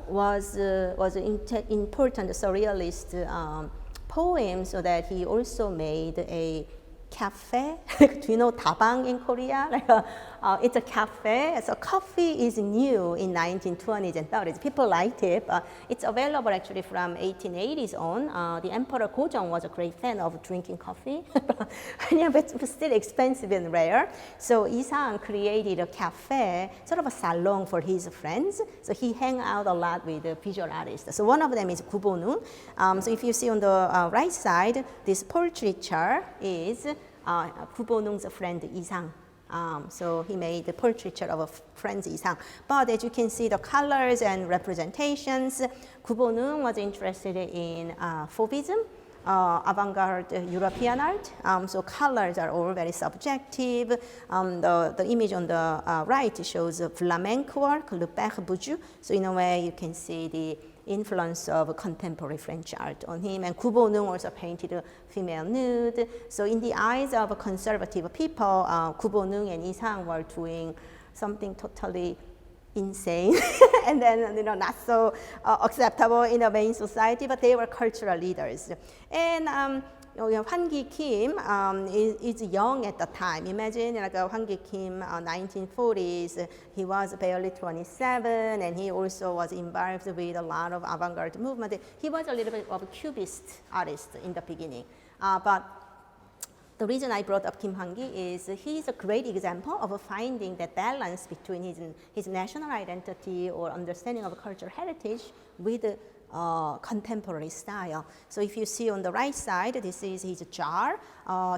was an important surrealist poem, so that he also made a cafe. Do you know dabang in Korea? It's a cafe. So coffee is new in 1920s and 30s. People liked it. It's available actually from 1880s on. The Emperor Gojong was a great fan of drinking coffee. Yeah, but still expensive and rare. So Lee Sang created a cafe, sort of a salon for his friends. So he hang out a lot with visual artists. So one of them is Gu Bo-nung. So if you see on the right side, this portraiture is Gu Bo-nung's friend Lee Sang. So he made the portraiture of a friend Lee Sang. But as you can see, the colors and representations, Gu Bo-nung was interested in Fauvism, avant-garde European art. So colors are all very subjective. The image on the right shows flamenco work, Le Père Bouju. So in a way, you can see the influence of contemporary French art on him. And Gu Bo-nung also painted a female nude. So in the eyes of conservative people, Gu Bo-nung and Lee Sang were doing something totally insane and then not so acceptable in the main society, but they were cultural leaders. And Hwan Gi-kim is young at the time. Imagine Hwan Gi-kim, 1940s, he was barely 27, and he also was involved with a lot of avant-garde movement. He was a little bit of a cubist artist in the beginning. But the reason I brought up Kim Hwan-gi is he's a great example of finding that balance between his national identity or understanding of cultural heritage with contemporary style. So if you see on the right side, this is his jar.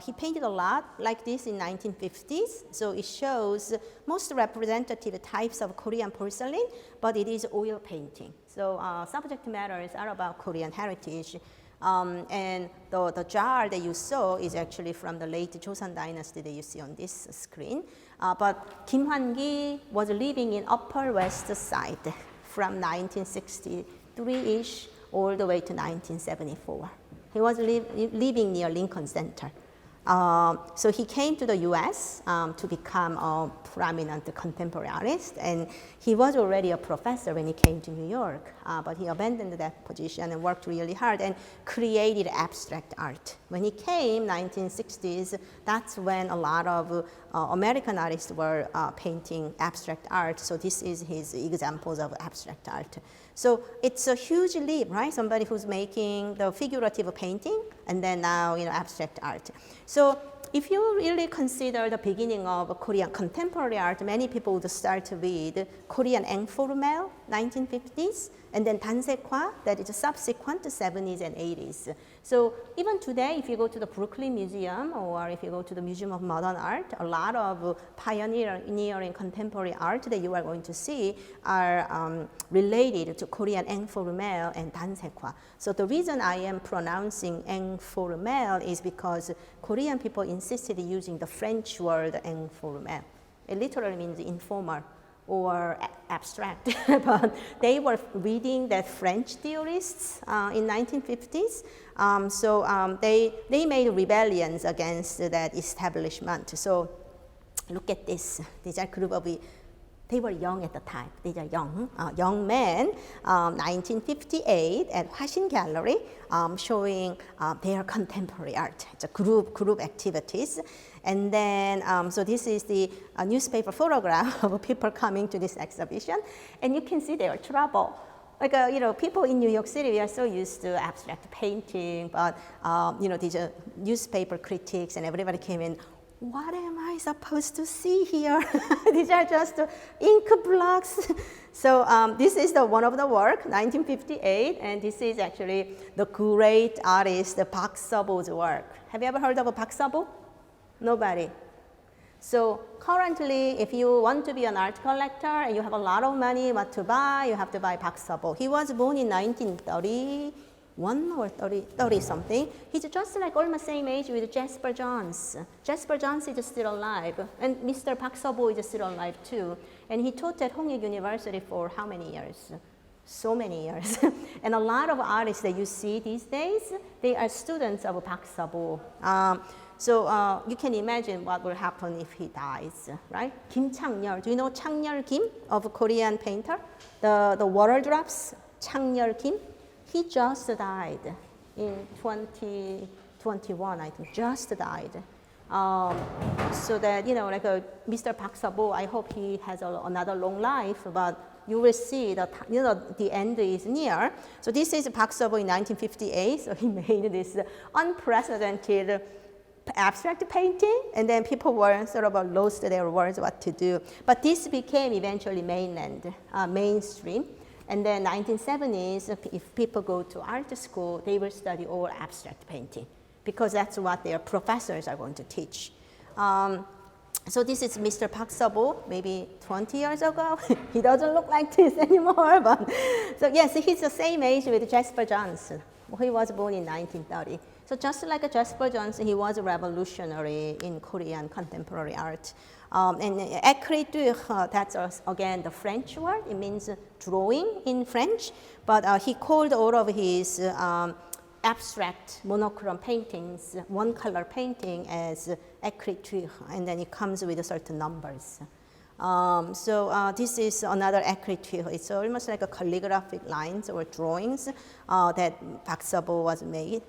He painted a lot like this in 1950s. So it shows most representative types of Korean porcelain, but it is oil painting. So subject matters are about Korean heritage. And the jar that you saw is actually from the late Joseon dynasty that you see on this screen. But Kim Hwan-gi was living in Upper West Side from 1963-ish all the way to 1974. He was living near Lincoln Center. So he came to the US to become a prominent contemporary artist, and he was already a professor when he came to New York, but he abandoned that position and worked really hard and created abstract art. When he came, 1960s, that's when a lot of American artists were painting abstract art, so this is his examples of abstract art. So it's a huge leap, right? Somebody who's making the figurative painting and then now, abstract art. So if you really consider the beginning of Korean contemporary art, many people would start with Korean informal, 1950s, and then Dansekwa, that is subsequent to 70s and 80s. So even today, if you go to the Brooklyn Museum or if you go to the Museum of Modern Art, a lot of pioneering contemporary art that you are going to see are related to Korean informal and Dansekwa. So the reason I am pronouncing informal is because Korean people insisted using the French word informal. It literally means informal or abstract, but they were reading the French theorists in 1950s. So they made rebellions against that establishment. So look at this. These are group of, they were young at the time. These are young men, 1958 at Hwasin Gallery, showing their contemporary art. It's a group activities. And then, so this is the newspaper photograph of people coming to this exhibition. And you can see their trouble. Like, people in New York City, we are so used to abstract painting, but, these newspaper critics and everybody came in, what am I supposed to see here? These are just ink blocks. So this is one of the work, 1958, and this is actually the great artist Park Seo-bo's work. Have you ever heard of Park Seo-bo? Nobody. So currently, if you want to be an art collector and you have a lot of money, what to buy, you have to buy Park Seo-bo. He was born in 1931 or 30 something. He's just like almost same age with Jasper Johns. Jasper Johns is still alive, and Mr. Park Seo-bo is still alive too. And he taught at Hongik University for how many years? So many years. And a lot of artists that you see these days, they are students of Park Seo-bo. So you can imagine what will happen if he dies, right? Kim Chang-yeol, do you know Chang-yeol Kim of Korean painter? The water drops, Chang-yeol Kim. He just died in 2021, I think, just died. So that, you know, like Mr. Park Seo-bo, I hope he has another long life, but you will see that, you know, the end is near. So this is Park Seo-bo in 1958, so he made this unprecedented abstract painting, and then people were sort of lost their words what to do. But this became eventually mainstream. And then 1970s, if people go to art school, they will study all abstract painting because that's what their professors are going to teach. So this is Mr. Park Seo-bo, maybe 20 years ago. He doesn't look like this anymore, but so yes, he's the same age with Jasper Johns. He was born in 1930. So just like Jasper Johns, he was a revolutionary in Korean contemporary art. And écriture, that's again the French word. It means drawing in French. But he called all of his abstract monochrome paintings, one color painting as écriture, and then it comes with certain numbers. So this is another écriture. It's almost like a calligraphic lines or drawings that Park Seo-bo was made.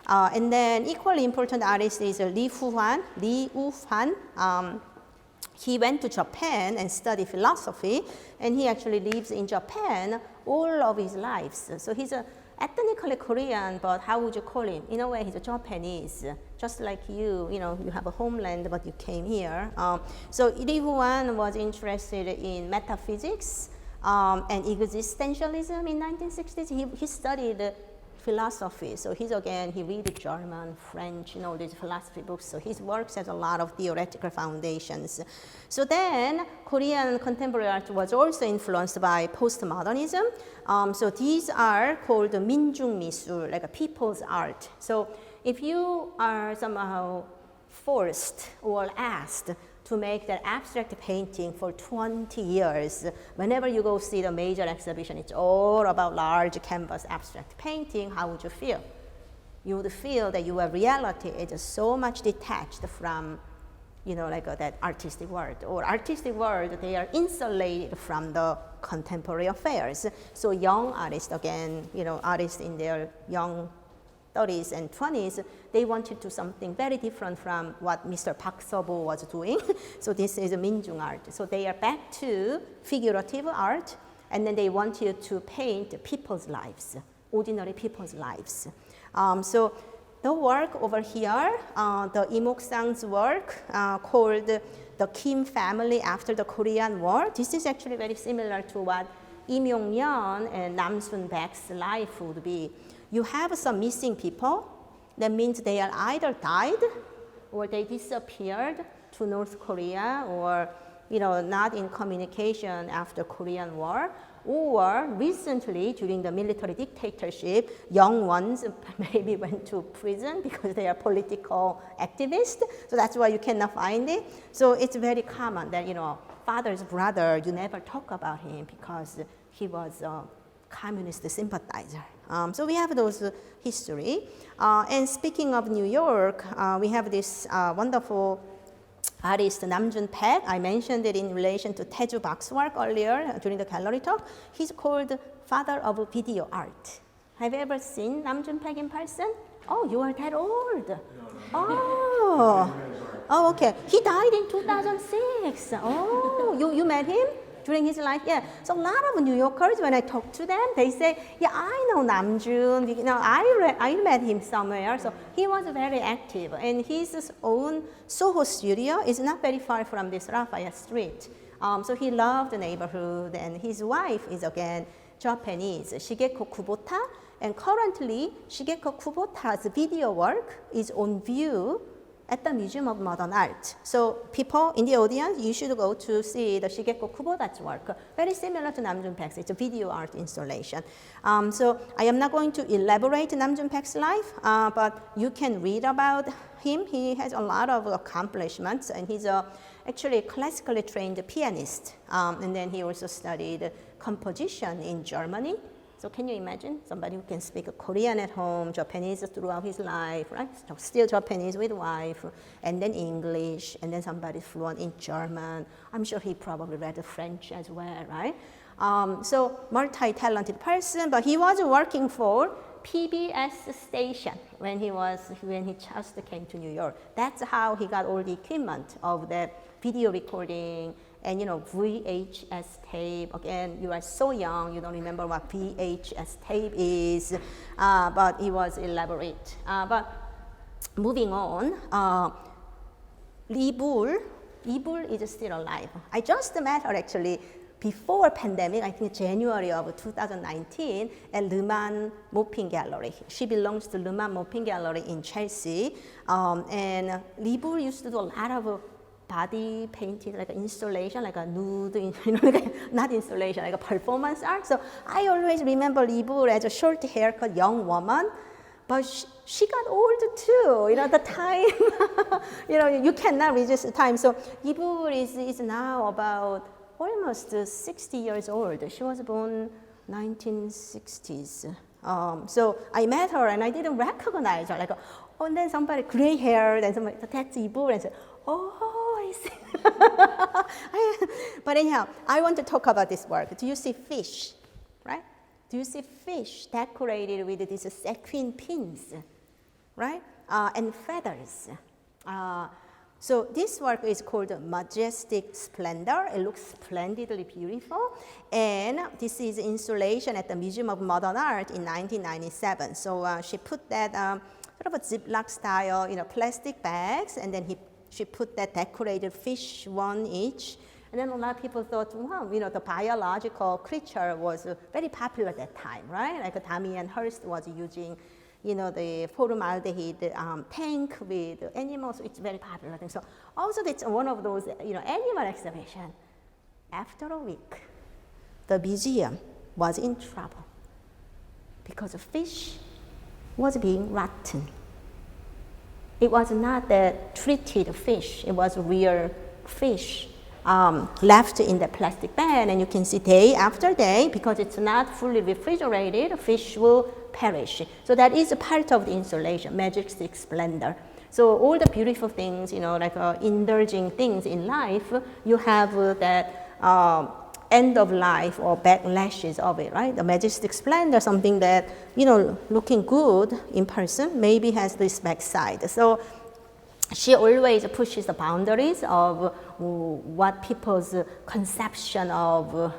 And then equally important artist is Lee Woo-hwan. He went to Japan and studied philosophy, and he actually lives in Japan all of his life. So he's ethnically Korean, but how would you call him? In a way, he's a Japanese, just like you. You know, you have a homeland, but you came here. So Lee Woo-hwan was interested in metaphysics and existentialism in 1960s. He studied philosophy. So he read German, French, you know, these philosophy books. So his works has a lot of theoretical foundations. So then Korean contemporary art was also influenced by postmodernism. So these are called 민중 미술, like a people's art. So if you are somehow forced or asked to make that abstract painting for 20 years. Whenever you go see the major exhibition, it's all about large canvas abstract painting. How would you feel? You would feel that your reality is so much detached from, you know, like that artistic world. Or artistic world, they are insulated from the contemporary affairs. So young artists, again, you know, artists in their young 30s and 20s, they wanted to do something very different from what Mr. Park Seo-bo was doing. So this is a Minjung art. So they are back to figurative art, and then they want you to paint people's lives, ordinary people's lives. So the work over here, the Lee Mok-sang's work called The Kim Family After the Korean War. This is actually very similar to what Lee Myung-yeon and Nam Sun-baek's life would be. You have some missing people. That means they are either died or they disappeared to North Korea, or, you know, not in communication after Korean War, or recently during the military dictatorship, young ones maybe went to prison because they are political activists. So that's why you cannot find it. So it's very common that, you know, father's brother, you never talk about him because he was a communist sympathizer. So we have those history. And speaking of New York, we have this wonderful artist Nam Jun-paek. I mentioned it in relation to Taeju Bak's work earlier during the gallery talk. He's called father of video art. Have you ever seen Nam Jun-paek in person? Oh, you are that old. No. Oh, okay. He died in 2006. Oh, you met him during his life. Yeah. So a lot of New Yorkers, when I talk to them, they say, yeah, I know Namjoon. You know, I met him somewhere. So he was very active, and his own Soho studio is not very far from this Lafayette Street. So he loved the neighborhood, and his wife is again Japanese, Shigeko Kubota, and currently Shigeko Kubota's video work is on view at the Museum of Modern Art. So people in the audience, you should go to see the Shigeko Kubota's work, very similar to Namjoon Paik's. It's a video art installation. So I am not going to elaborate Namjoon Paik's life, but you can read about him. He has a lot of accomplishments, and he's actually a classically trained pianist. And then he also studied composition in Germany. So can you imagine somebody who can speak Korean at home, Japanese throughout his life, right? Still Japanese with wife, and then English, and then somebody fluent in German. I'm sure he probably read French as well, right? So multi-talented person, but he was working for PBS station when he just came to New York. That's how he got all the equipment of the video recording. And you know, VHS tape, again, you are so young, you don't remember what VHS tape is, but it was elaborate. But moving on, Lee Bull is still alive. I just met her actually before pandemic, I think January of 2019, at Le Mans Mopping Gallery. She belongs to Le Mans Mopping Gallery in Chelsea. And Lee Bull used to do a lot of body painting, like an installation, like a nude, you know, like not installation, like a performance art. So I always remember Lee Bull as a short haircut young woman, but she got old too, you know, the time, you know, you cannot resist the time. So Lee Bull is now about almost 60 years old. She was born 1960s. So I met her and I didn't recognize her, like, oh, and then somebody gray hair, then somebody, that's Lee Bull, and said, oh, I see. But anyhow, I want to talk about this work. Do you see fish, right? Do you see fish decorated with these sequin pins, right? And feathers. So this work is called Majestic Splendor. It looks splendidly beautiful. And this is installation at the Museum of Modern Art in 1997. So she put that sort of a Ziploc style, you know, plastic bags, and then she put that decorated fish, one each. And then a lot of people thought, wow, you know, the biological creature was very popular at that time, right? Like Damien Hirst was using, you know, the formaldehyde tank with animals. It's very popular thing. So also it's one of those, you know, animal exhibition. After a week, the museum was in trouble because the fish was being rotten. It was not the treated fish, it was real fish left in the plastic bag, and you can see day after day, because it's not fully refrigerated, fish will perish. So that is a part of the installation, Majestic Splendor. So all the beautiful things, you know, like indulging things in life, you have that end of life or backlashes of it, right? The Majestic Splendor, something that, you know, looking good in person, maybe has this backside. So she always pushes the boundaries of what people's conception of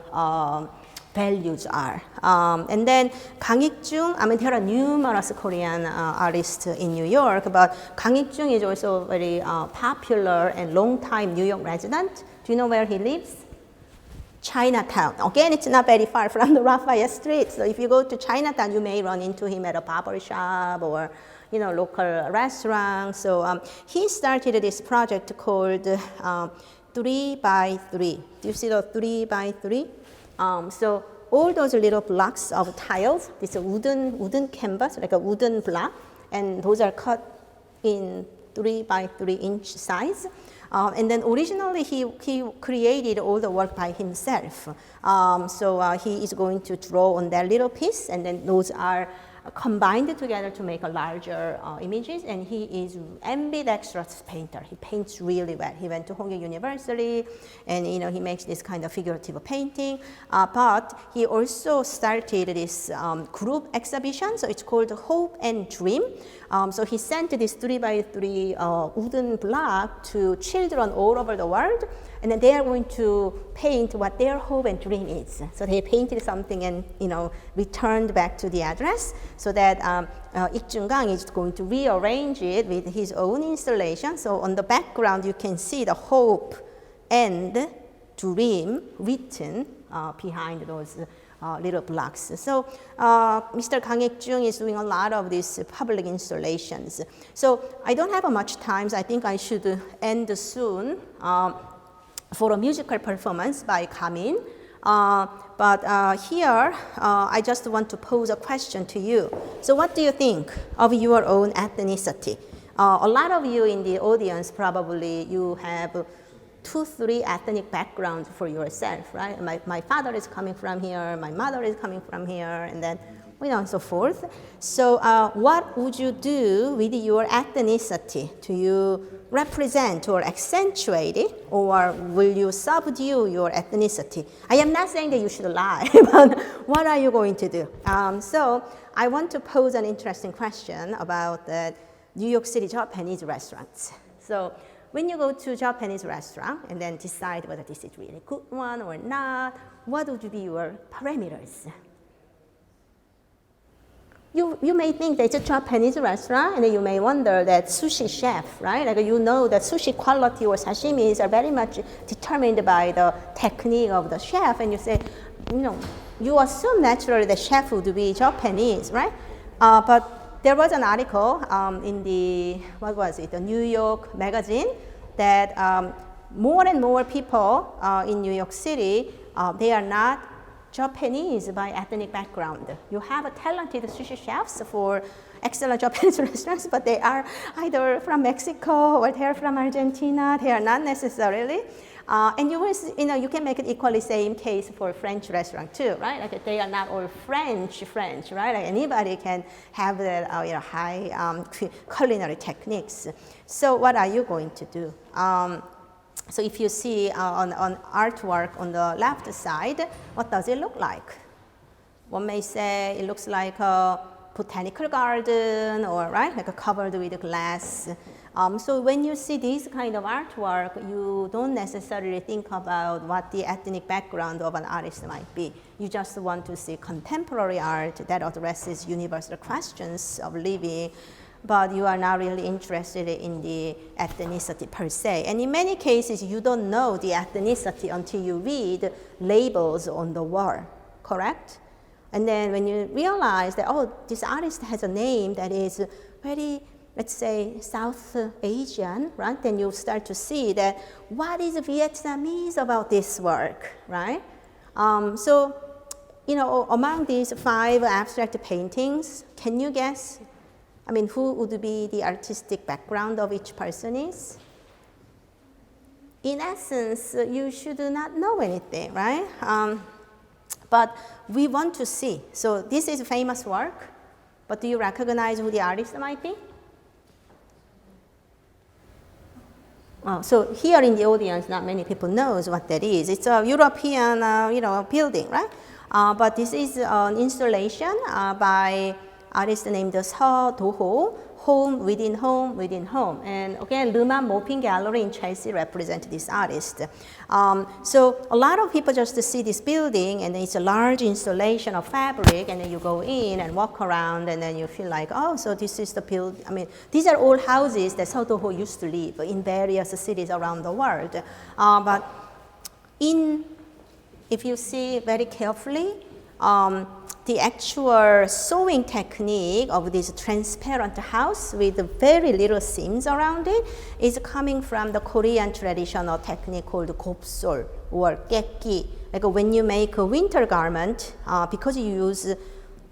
values are. And then Kang Ik-jung, I mean, there are numerous Korean artists in New York, but Kang Ik-jung is also a very popular and long-time New York resident. Do you know where he lives? Chinatown. Again, it's not very far from the Lafayette Street. So if you go to Chinatown, you may run into him at a barber shop or, you know, local restaurant. So he started this project called 3x3. Do you see the 3x3? So all those little blocks of tiles, this wooden canvas, like a wooden block, and those are cut in 3x3 inch size. And then originally he created all the work by himself. So he is going to draw on that little piece, and then those are combined together to make a larger images. And he is ambidextrous painter. He paints really well. He went to Hongik University, and you know, he makes this kind of figurative painting. But he also started this group exhibition. So it's called Hope and Dream. So he sent this 3x3 wooden block to children all over the world, and then they are going to paint what their hope and dream is. So they painted something and returned back to the address so that Ik Jung-gang is going to rearrange it with his own installation. So on the background you can see the hope and dream written behind those little blocks. So Mr. Kang Ik-jung is doing a lot of these public installations. So I don't have much time, so I think I should end soon for a musical performance by Kamin. But here, I just want to pose a question to you. So what do you think of your own ethnicity? A lot of you in the audience, probably you have 2-3 ethnic backgrounds for yourself, right? My father is coming from here, my mother is coming from here, and then and so forth. So what would you do with your ethnicity? Do you represent or accentuate it, or will you subdue your ethnicity? I am not saying that you should lie, but what are you going to do? So I want to pose an interesting question about the New York City Japanese restaurants. So when you go to a Japanese restaurant and then decide whether this is really good one or not, what would be your parameters? You may think that it's a Japanese restaurant, and then you may wonder that sushi chef, right? Like that sushi quality or sashimis are very much determined by the technique of the chef, and you say, you assume naturally the chef would be Japanese, right? But there was an article in the New York Magazine that more and more people in New York City, they are not Japanese by ethnic background. You have a talented sushi chefs for excellent Japanese restaurants, but they are either from Mexico or they are from Argentina. They are not necessarily. And you can make it equally same case for French restaurant too, right? Like they are not all French, right? Like anybody can have that high culinary techniques. So what are you going to do? So if you see on artwork on the left side, what does it look like? One may say it looks like a botanical garden, or like a covered with glass. So when you see this kind of artwork, you don't necessarily think about what the ethnic background of an artist might be. You just want to see contemporary art that addresses universal questions of living, but you are not really interested in the ethnicity per se. And in many cases, you don't know the ethnicity until you read labels on the wall, correct? And then when you realize that, this artist has a name that is very, let's say, South Asian, right? Then you start to see that what is Vietnamese about this work, right? So, among these 5 abstract paintings, can you guess who would be the artistic background of each person is? In essence, you should not know anything, right? But we want to see. So this is a famous work, but do you recognize who the artist might be? So here in the audience, not many people knows what that is. It's a European, building, right? But this is an installation by artist named Seo Do-ho, Home Within Home Within Home. And again, Luman Mopin Gallery in Chelsea represent this artist. So a lot of people just see this building, and it's a large installation of fabric, and then you go in and walk around, and then you feel like, so this is the building. These are all houses that Seo Do-ho used to live in various cities around the world. But if you see very carefully, the actual sewing technique of this transparent house with very little seams around it is coming from the Korean traditional technique called gopsol or gekki. Like when you make a winter garment, because you use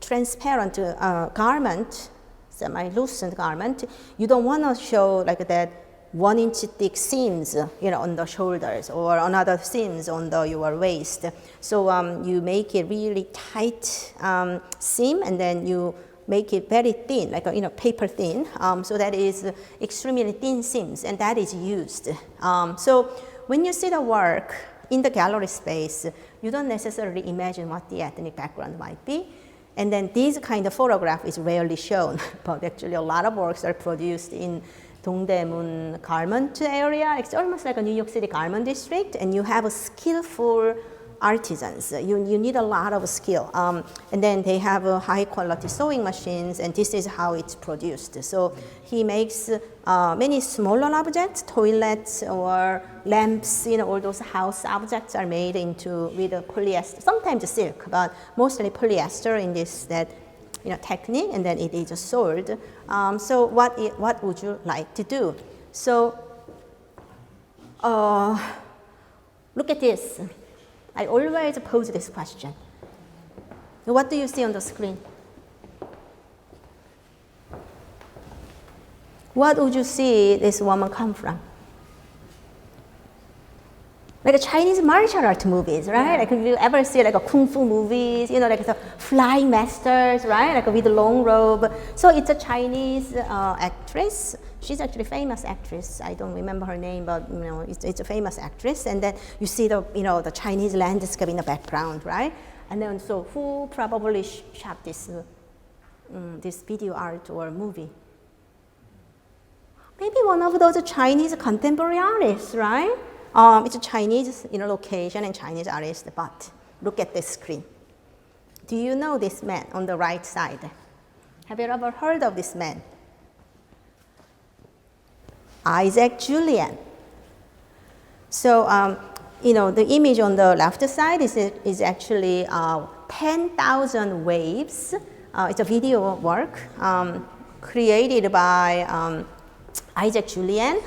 transparent garment, semi-loosened garment, you don't want to show like that 1-inch thick seams, on the shoulders, or another seams on your waist. So you make it really tight seam, and then you make it very thin, like paper thin. So that is extremely thin seams, and that is used. So when you see the work in the gallery space, you don't necessarily imagine what the ethnic background might be. And then this kind of photograph is rarely shown, but actually a lot of works are produced in Dongdaemun garment area. It's almost like a New York City garment district, and you have a skillful artisans. You need a lot of skill. And then they have high quality sewing machines, and this is how it's produced. So he makes many smaller objects, toilets or lamps, all those house objects are made with polyester, sometimes silk, but mostly polyester in this technique, and then it is sold. So what would you like to do? So look at this. I always pose this question. What do you see on the screen? What would you see this woman come from? Like a Chinese martial art movies, right? Yeah. Like if you ever see like a kung fu movies, like the flying masters, right? Like with a long robe. So it's a Chinese actress. She's actually a famous actress. I don't remember her name, but it's a famous actress. And then you see the Chinese landscape in the background, right? And then so who probably shot this video art or movie? Maybe one of those Chinese contemporary artists, right? It's a Chinese location and Chinese artist, but look at this screen. Do you know this man on the right side? Have you ever heard of this man? Isaac Julien. So, the image on the left side is actually 10,000 Waves. It's a video work created by Isaac Julien.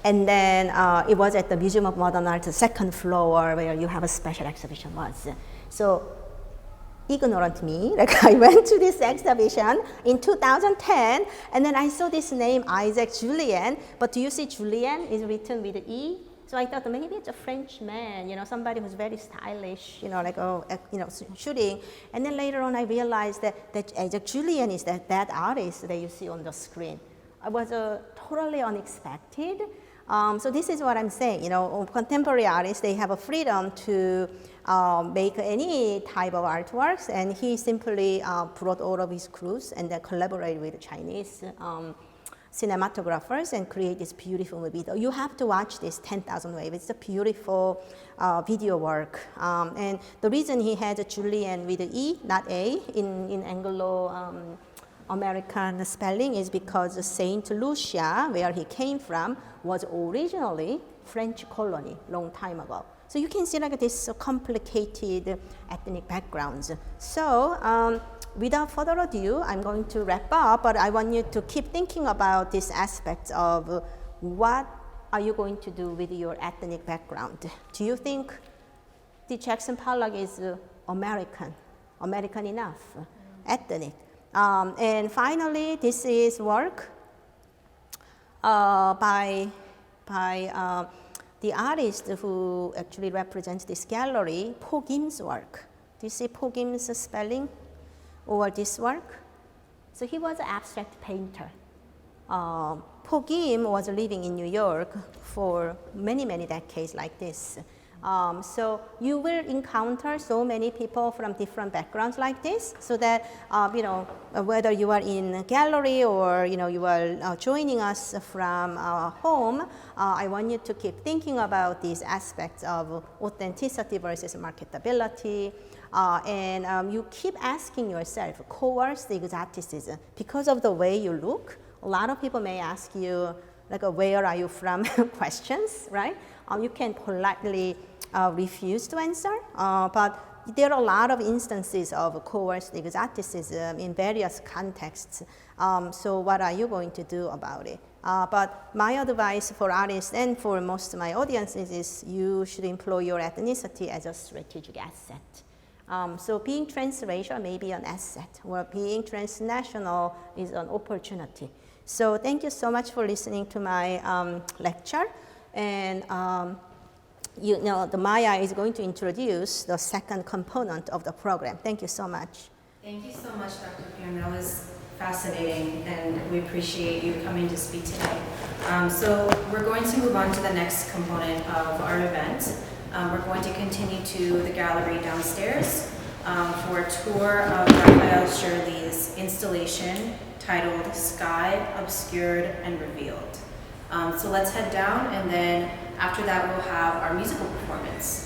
And then it was at the Museum of Modern Art, the second floor where you have a special exhibition was. So ignorant me, like I went to this exhibition in 2010, and then I saw this name, Isaac Julien, but do you see Julien is written with an E? So I thought maybe it's a French man, somebody who's very stylish, shooting. And then later on I realized that Isaac Julien is that artist that you see on the screen. It was totally unexpected. So this is what I'm saying, contemporary artists, they have a freedom to make any type of artworks, and he simply brought all of his crews and then collaborated with Chinese cinematographers and create this beautiful video. You have to watch this 10,000 Waves. It's a beautiful video work. And the reason he had a Julien with an E, not A, in Anglo American spelling is because Saint Lucia, where he came from, was originally French colony long time ago. So you can see like this complicated ethnic backgrounds. So without further ado, I'm going to wrap up, but I want you to keep thinking about this aspect of what are you going to do with your ethnic background. Do you think the Jackson Pollock is American enough, ethnic? And finally, this is work by the artist who actually represents this gallery, Po Kim's work. Do you see Po Kim's spelling over this work? So he was an abstract painter. Po Kim was living in New York for many, many decades like this. So you will encounter so many people from different backgrounds like this, so that whether you are in a gallery or you are joining us from home, I want you to keep thinking about these aspects of authenticity versus marketability, and you keep asking yourself, coerced exoticism, because of the way you look. A lot of people may ask you like where are you from questions, right? You can politely refuse to answer, but there are a lot of instances of coerced exoticism in various contexts. So what are you going to do about it? But my advice for artists and for most of my audiences is you should employ your ethnicity as a strategic asset. So being transracial may be an asset, or being transnational is an opportunity. So thank you so much for listening to my lecture. And the Maya is going to introduce the second component of the program. Thank you so much. Thank you so much, Dr. Pyun. That was fascinating, and we appreciate you coming to speak today. So we're going to move on to the next component of our event. We're going to continue to the gallery downstairs for a tour of Raphael Shirley's installation titled Sky Obscured and Revealed. So let's head down, and then after that we'll have our musical performance.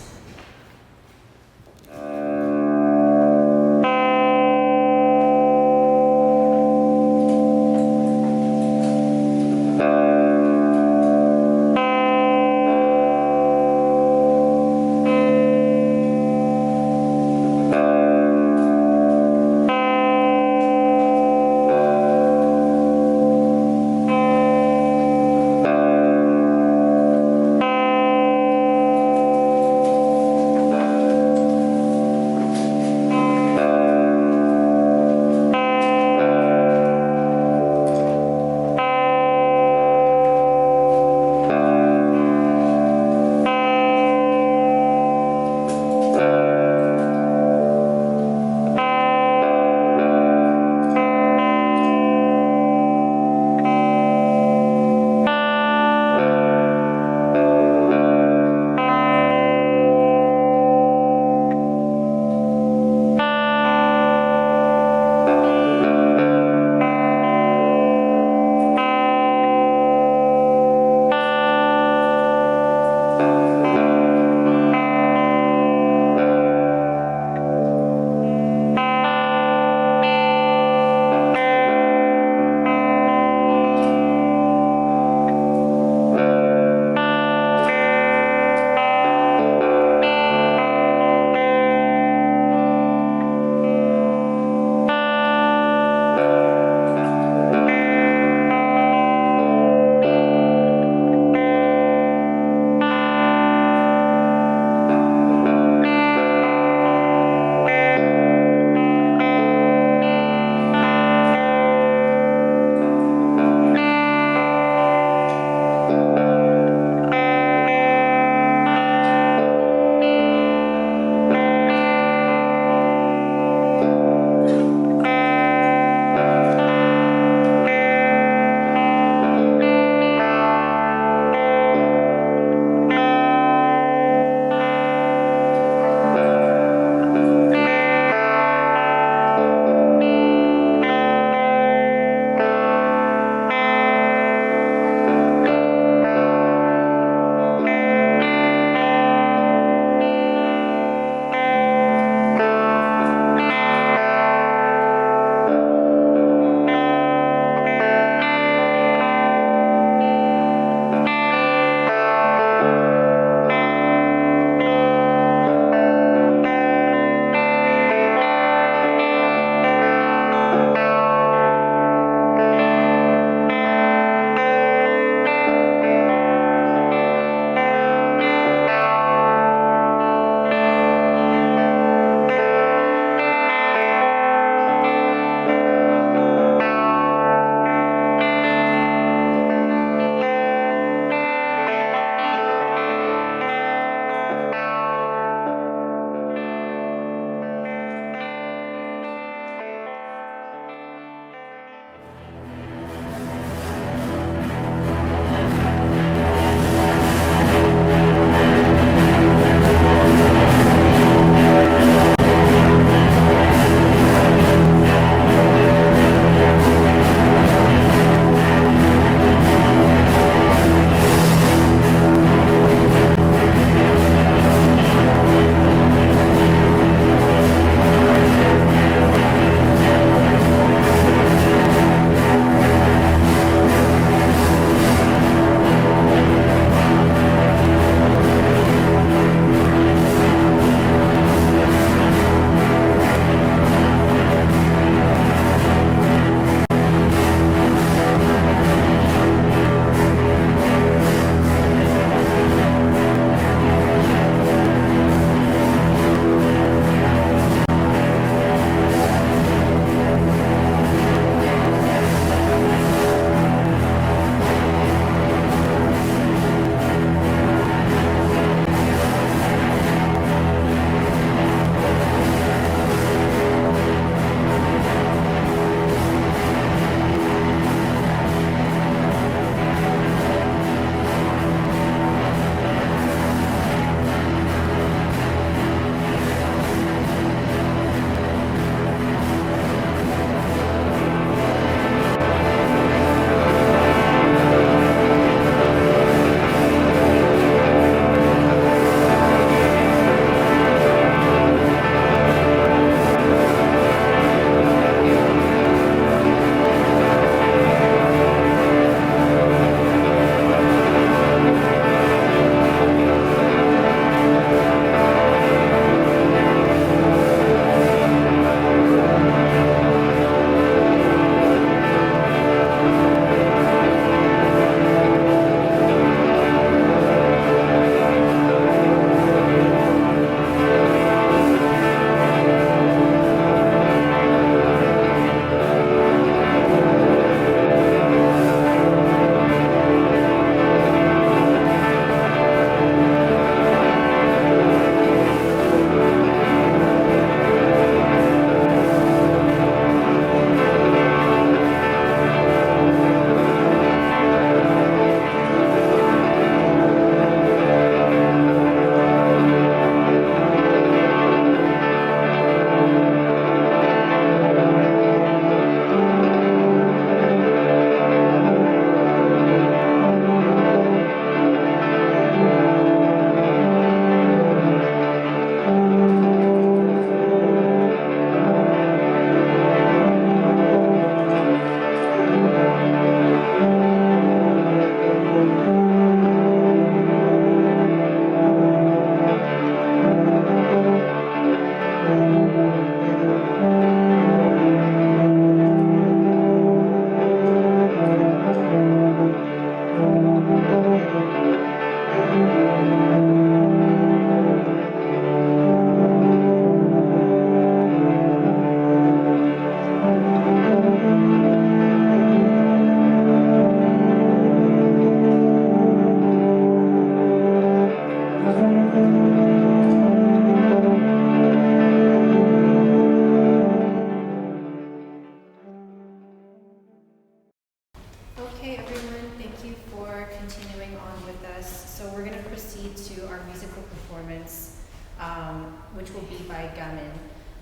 which will be by Gamin.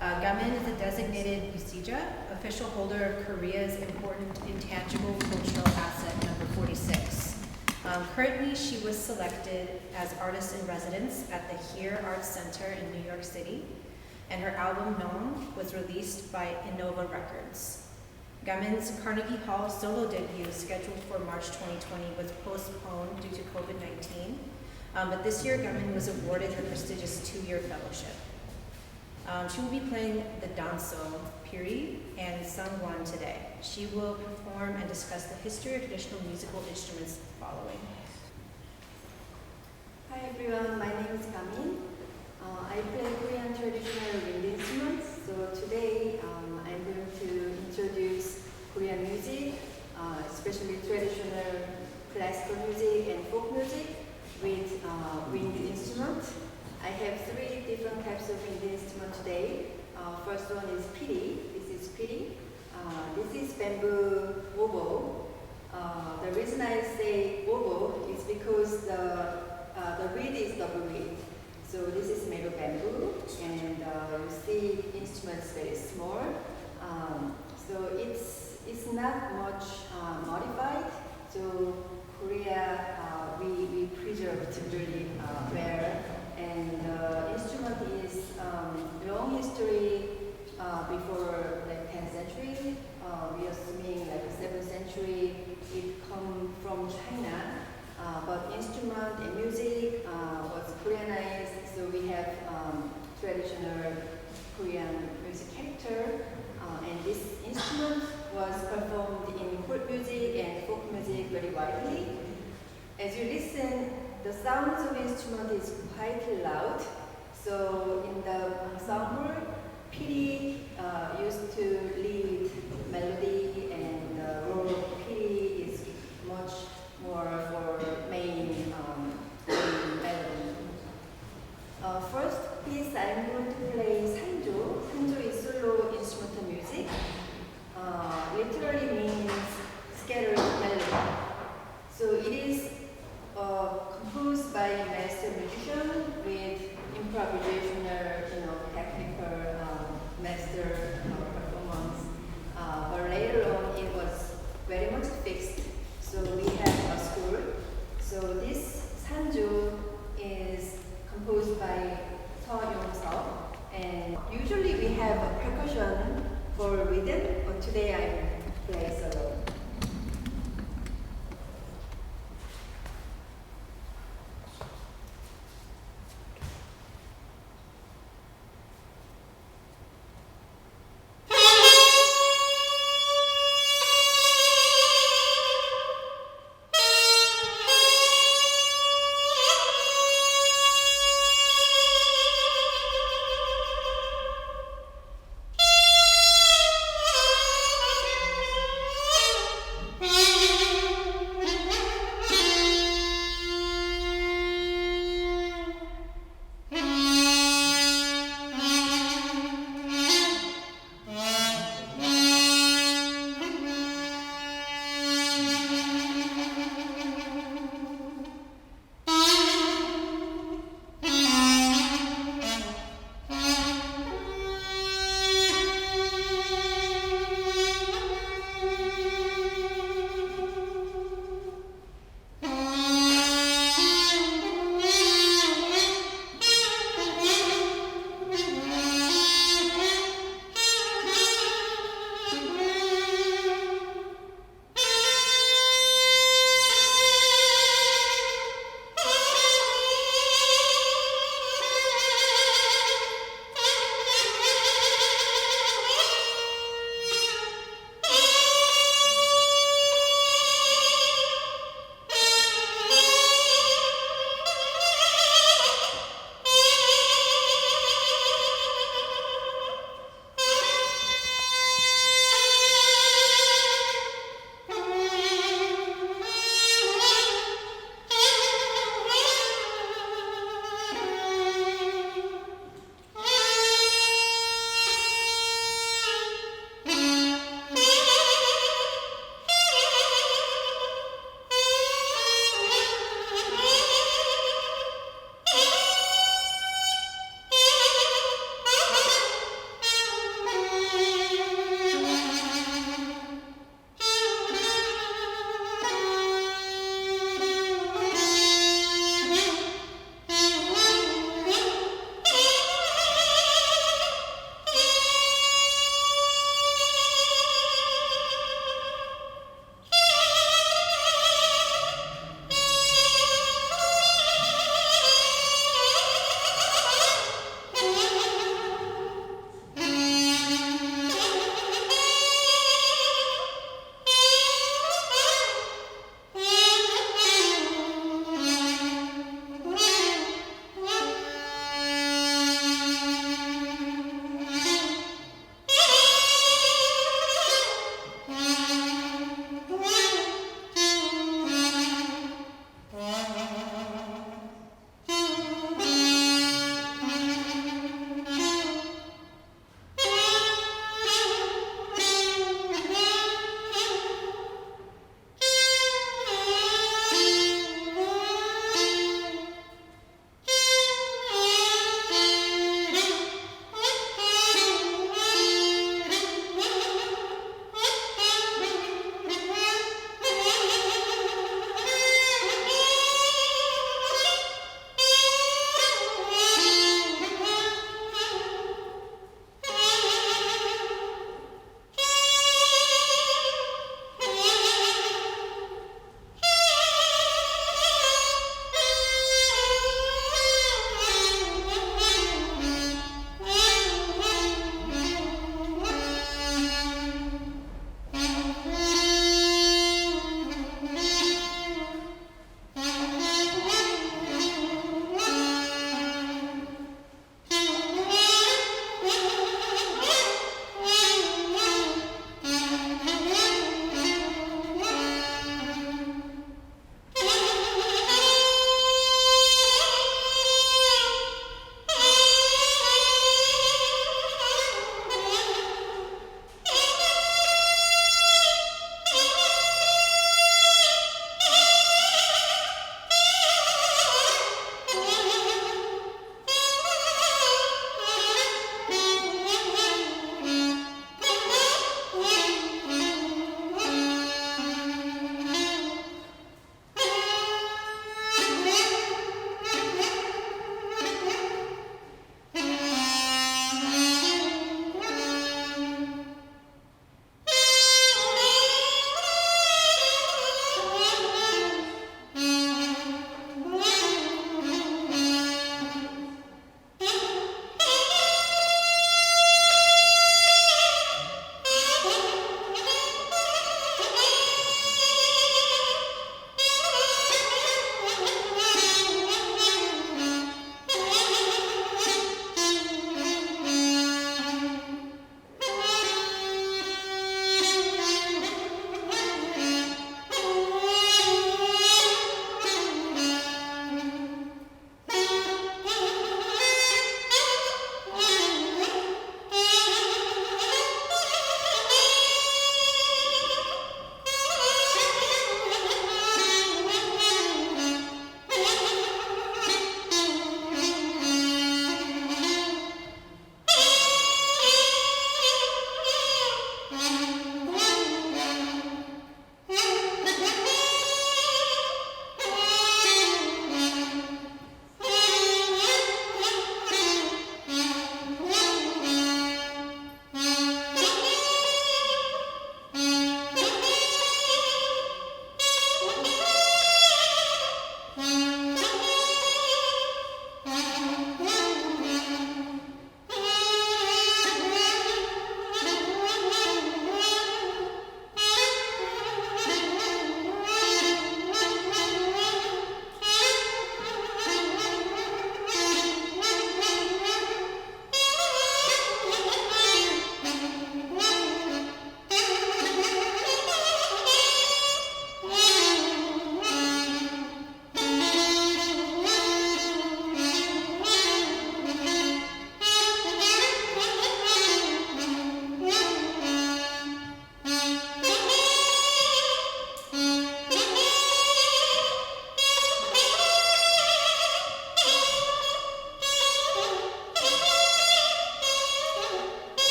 Gamin is a designated Usija, official holder of Korea's important intangible cultural asset number 46. Currently, she was selected as artist in residence at the Here Arts Center in New York City, and her album Nong was released by Innova Records. Gamin's Carnegie Hall solo debut, scheduled for March 2020, was postponed due to COVID-19, but this year Gamin was awarded the prestigious 2-year fellowship. She will be playing the danso, piri, and sangwon today. She will perform and discuss the history of traditional musical instruments following. Hi everyone, my name is Gamin. I play Korean traditional wind instruments. So today I'm going to introduce Korean music, especially traditional classical music and folk music with wind instruments. I have 3 different types of wind instruments today. First one is piri. This is piri. This is bamboo wobo. The reason I say wobo is because the reed is double reed. So this is made of bamboo, and you see instruments very small. So it's not much modified. So Korea, we preserved really well. And instrument is long history before like 10th century. We are assuming like 7th century it come from China. But instrument and music was Koreanized, so we have traditional Korean music character. And this instrument was performed in folk music and folk music very widely. As you listen, the sounds of instrument is quite loud. So in the ensemble, piri used to lead melody, and role of piri is much more for main melody. First piece I'm going to play sanjo. Sanjo is solo instrumental music. Literally means scattered melody. So it is composed by a master musician with improvisational, technical master performance. But later on, it was very much fixed. So we have a school. So this sanjo is composed by Seo Yong-seop, and usually we have a percussion for rhythm, but today I play solo.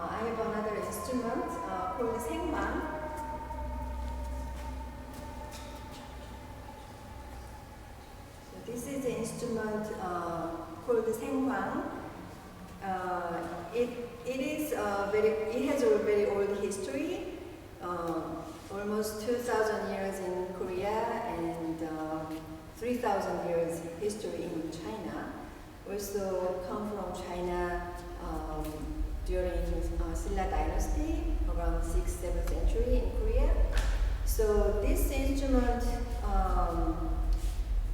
I have another instrument called 생망. So this is the instrument called 생망. It has a very old history, almost 2,000 years in Korea and 3,000 years history in China. Also come from China during Silla dynasty around 6th, 7th century in Korea. So this instrument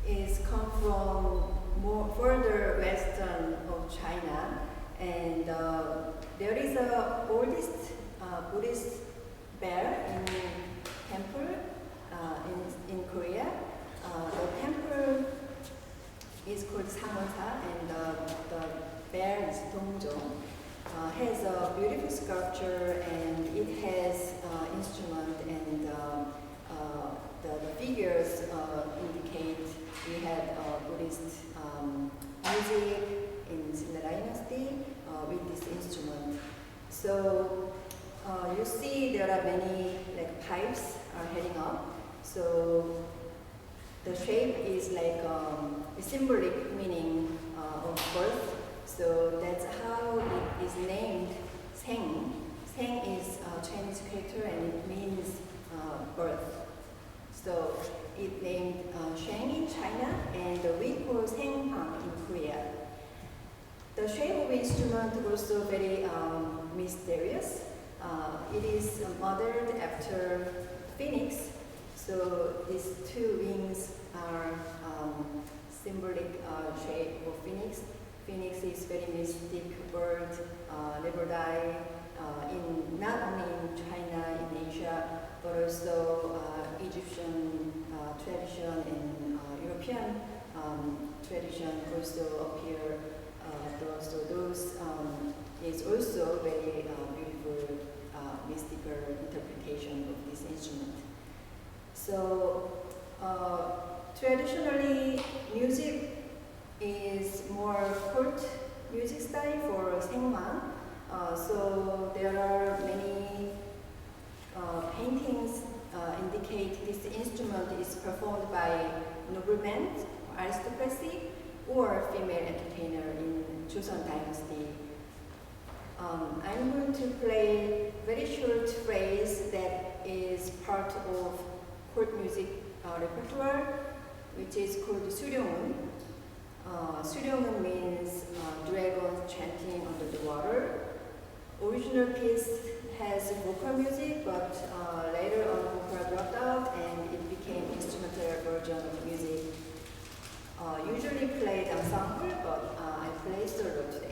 is come from more further western of China, and there is a oldest Buddhist bell in temple in Korea. The temple is called Samwonsa, and the bell is Dongjong. Has a beautiful sculpture, and it has instrument, and the figures indicate we had Buddhist music in Silla dynasty with this instrument. So you see there are many like pipes are heading up. So the shape is like symbolic meaning of birth. So that's how it is named Seng. Seng is a Chinese character and it means birth. So it named Sheng in China, and we call Senghang in Korea. The shape of instrument also very mysterious. It is modeled after phoenix. So these two wings are symbolic shape of phoenix. Phoenix is very mystic bird, never die. In not only in China, in Asia, but also Egyptian tradition and European tradition also appear. So those is also very beautiful mystical interpretation of this instrument. So traditionally, music is more court music style for Sengman. So there are many paintings indicate this instrument is performed by noblemen, aristocracy, or female entertainer in Joseon dynasty. I'm going to play very short phrase that is part of court music repertoire, which is called 수룡은. 수룡은 means dragons chanting under the water. Original piece has vocal music, but later on vocal dropped out and it became instrumental version of music. Usually played ensemble, but I play solo today.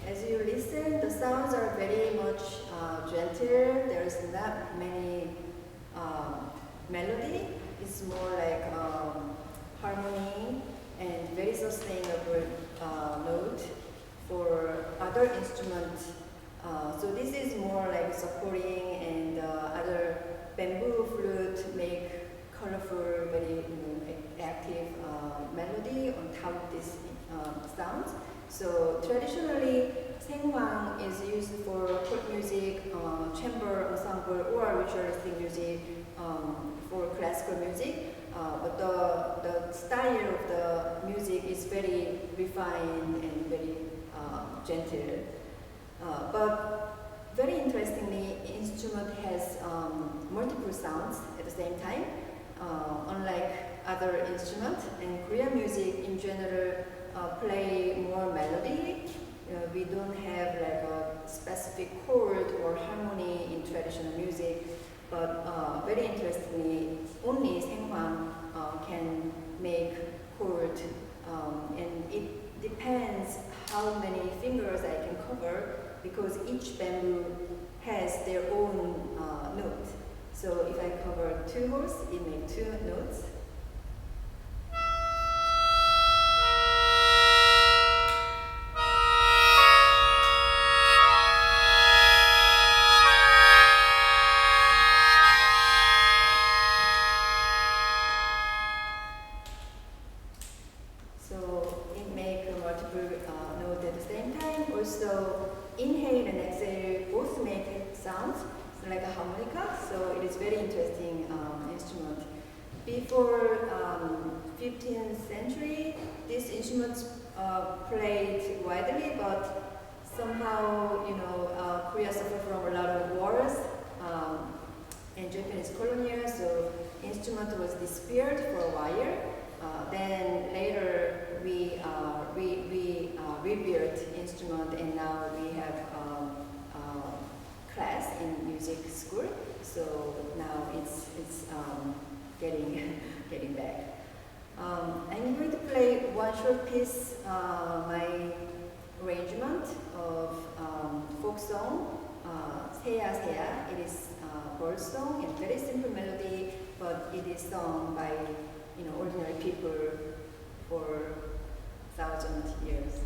As you listen, the sounds are very much gentle. There's not many melody. It's more like harmony and very sustainable note for other instruments. So this is more like supporting, and other bamboo flute make colorful ensemble or ritualistic music for classical music, but the style of the music is very refined and very gentle. But very interestingly, instrument has multiple sounds at the same time, unlike other instruments. And Korean music in general play more melody. We don't have like a specific chord or harmony in traditional music, but very interestingly, only Saenghwan can make chord, and it depends how many fingers I can cover, because each bamboo has their own note. So if I cover 2 holes, it makes 2 notes. So it makes multiple notes at the same time. Also, inhale and exhale both make sounds like a harmonica. So it is very interesting instrument. Before 15th century, these instruments played widely, but somehow, Korea suffered from a lot of wars and Japanese colonial, so instrument was disappeared for a while. Then later we rebuilt instrument, and now we have class in music school. So now it's getting back. I'm going to play one short piece, my arrangement of folk song, Seya Seya. It is bird song and very simple melody, but it is sung by ordinary people for 1,000 years.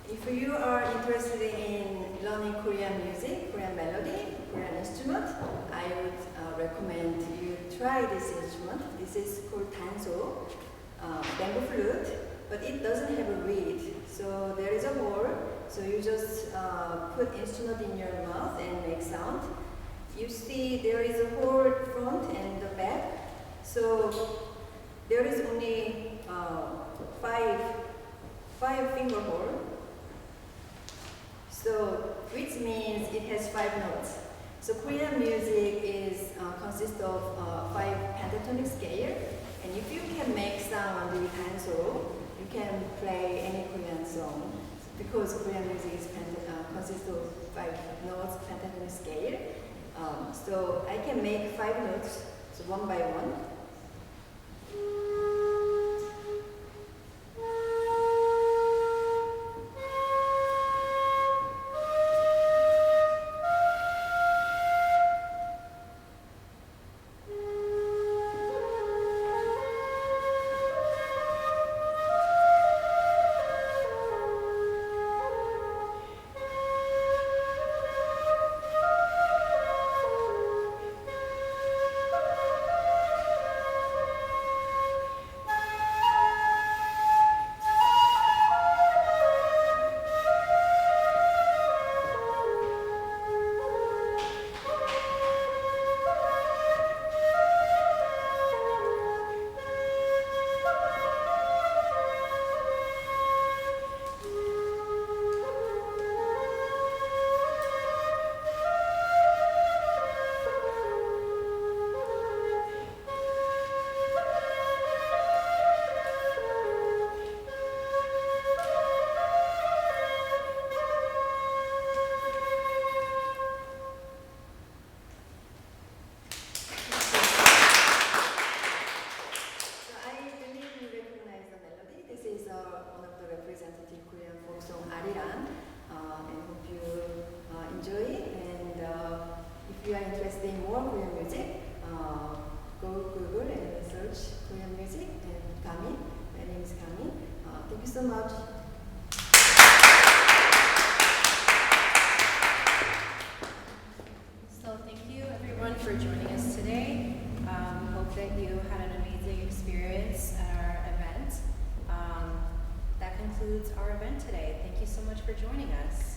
If you are interested in learning Korean music, Korean melody, Korean instrument, I would recommend you try this instrument. This is called danso. but it doesn't have a reed. So there is a hole, so you just put instrument in your mouth and make sound. You see there is a hole front and the back. So there is only five finger hole. So which means it has 5 notes. So Korean music is consists of 5 pentatonic scale, and if you can make sound with hand solo, you can play any Korean song. Because Korean music is consists of 5 notes pentatonic scale. So I can make 5 notes, so one by one. One of the representative Korean folk song Ariran, and hope you enjoy it. And if you are interested in more Korean music, go Google and search Korean music and Gamin. My name is Gamin. Thank you so much. So thank you everyone for joining us today. Hope that you had an amazing experience at our event. That concludes our event today. Thank you so much for joining us.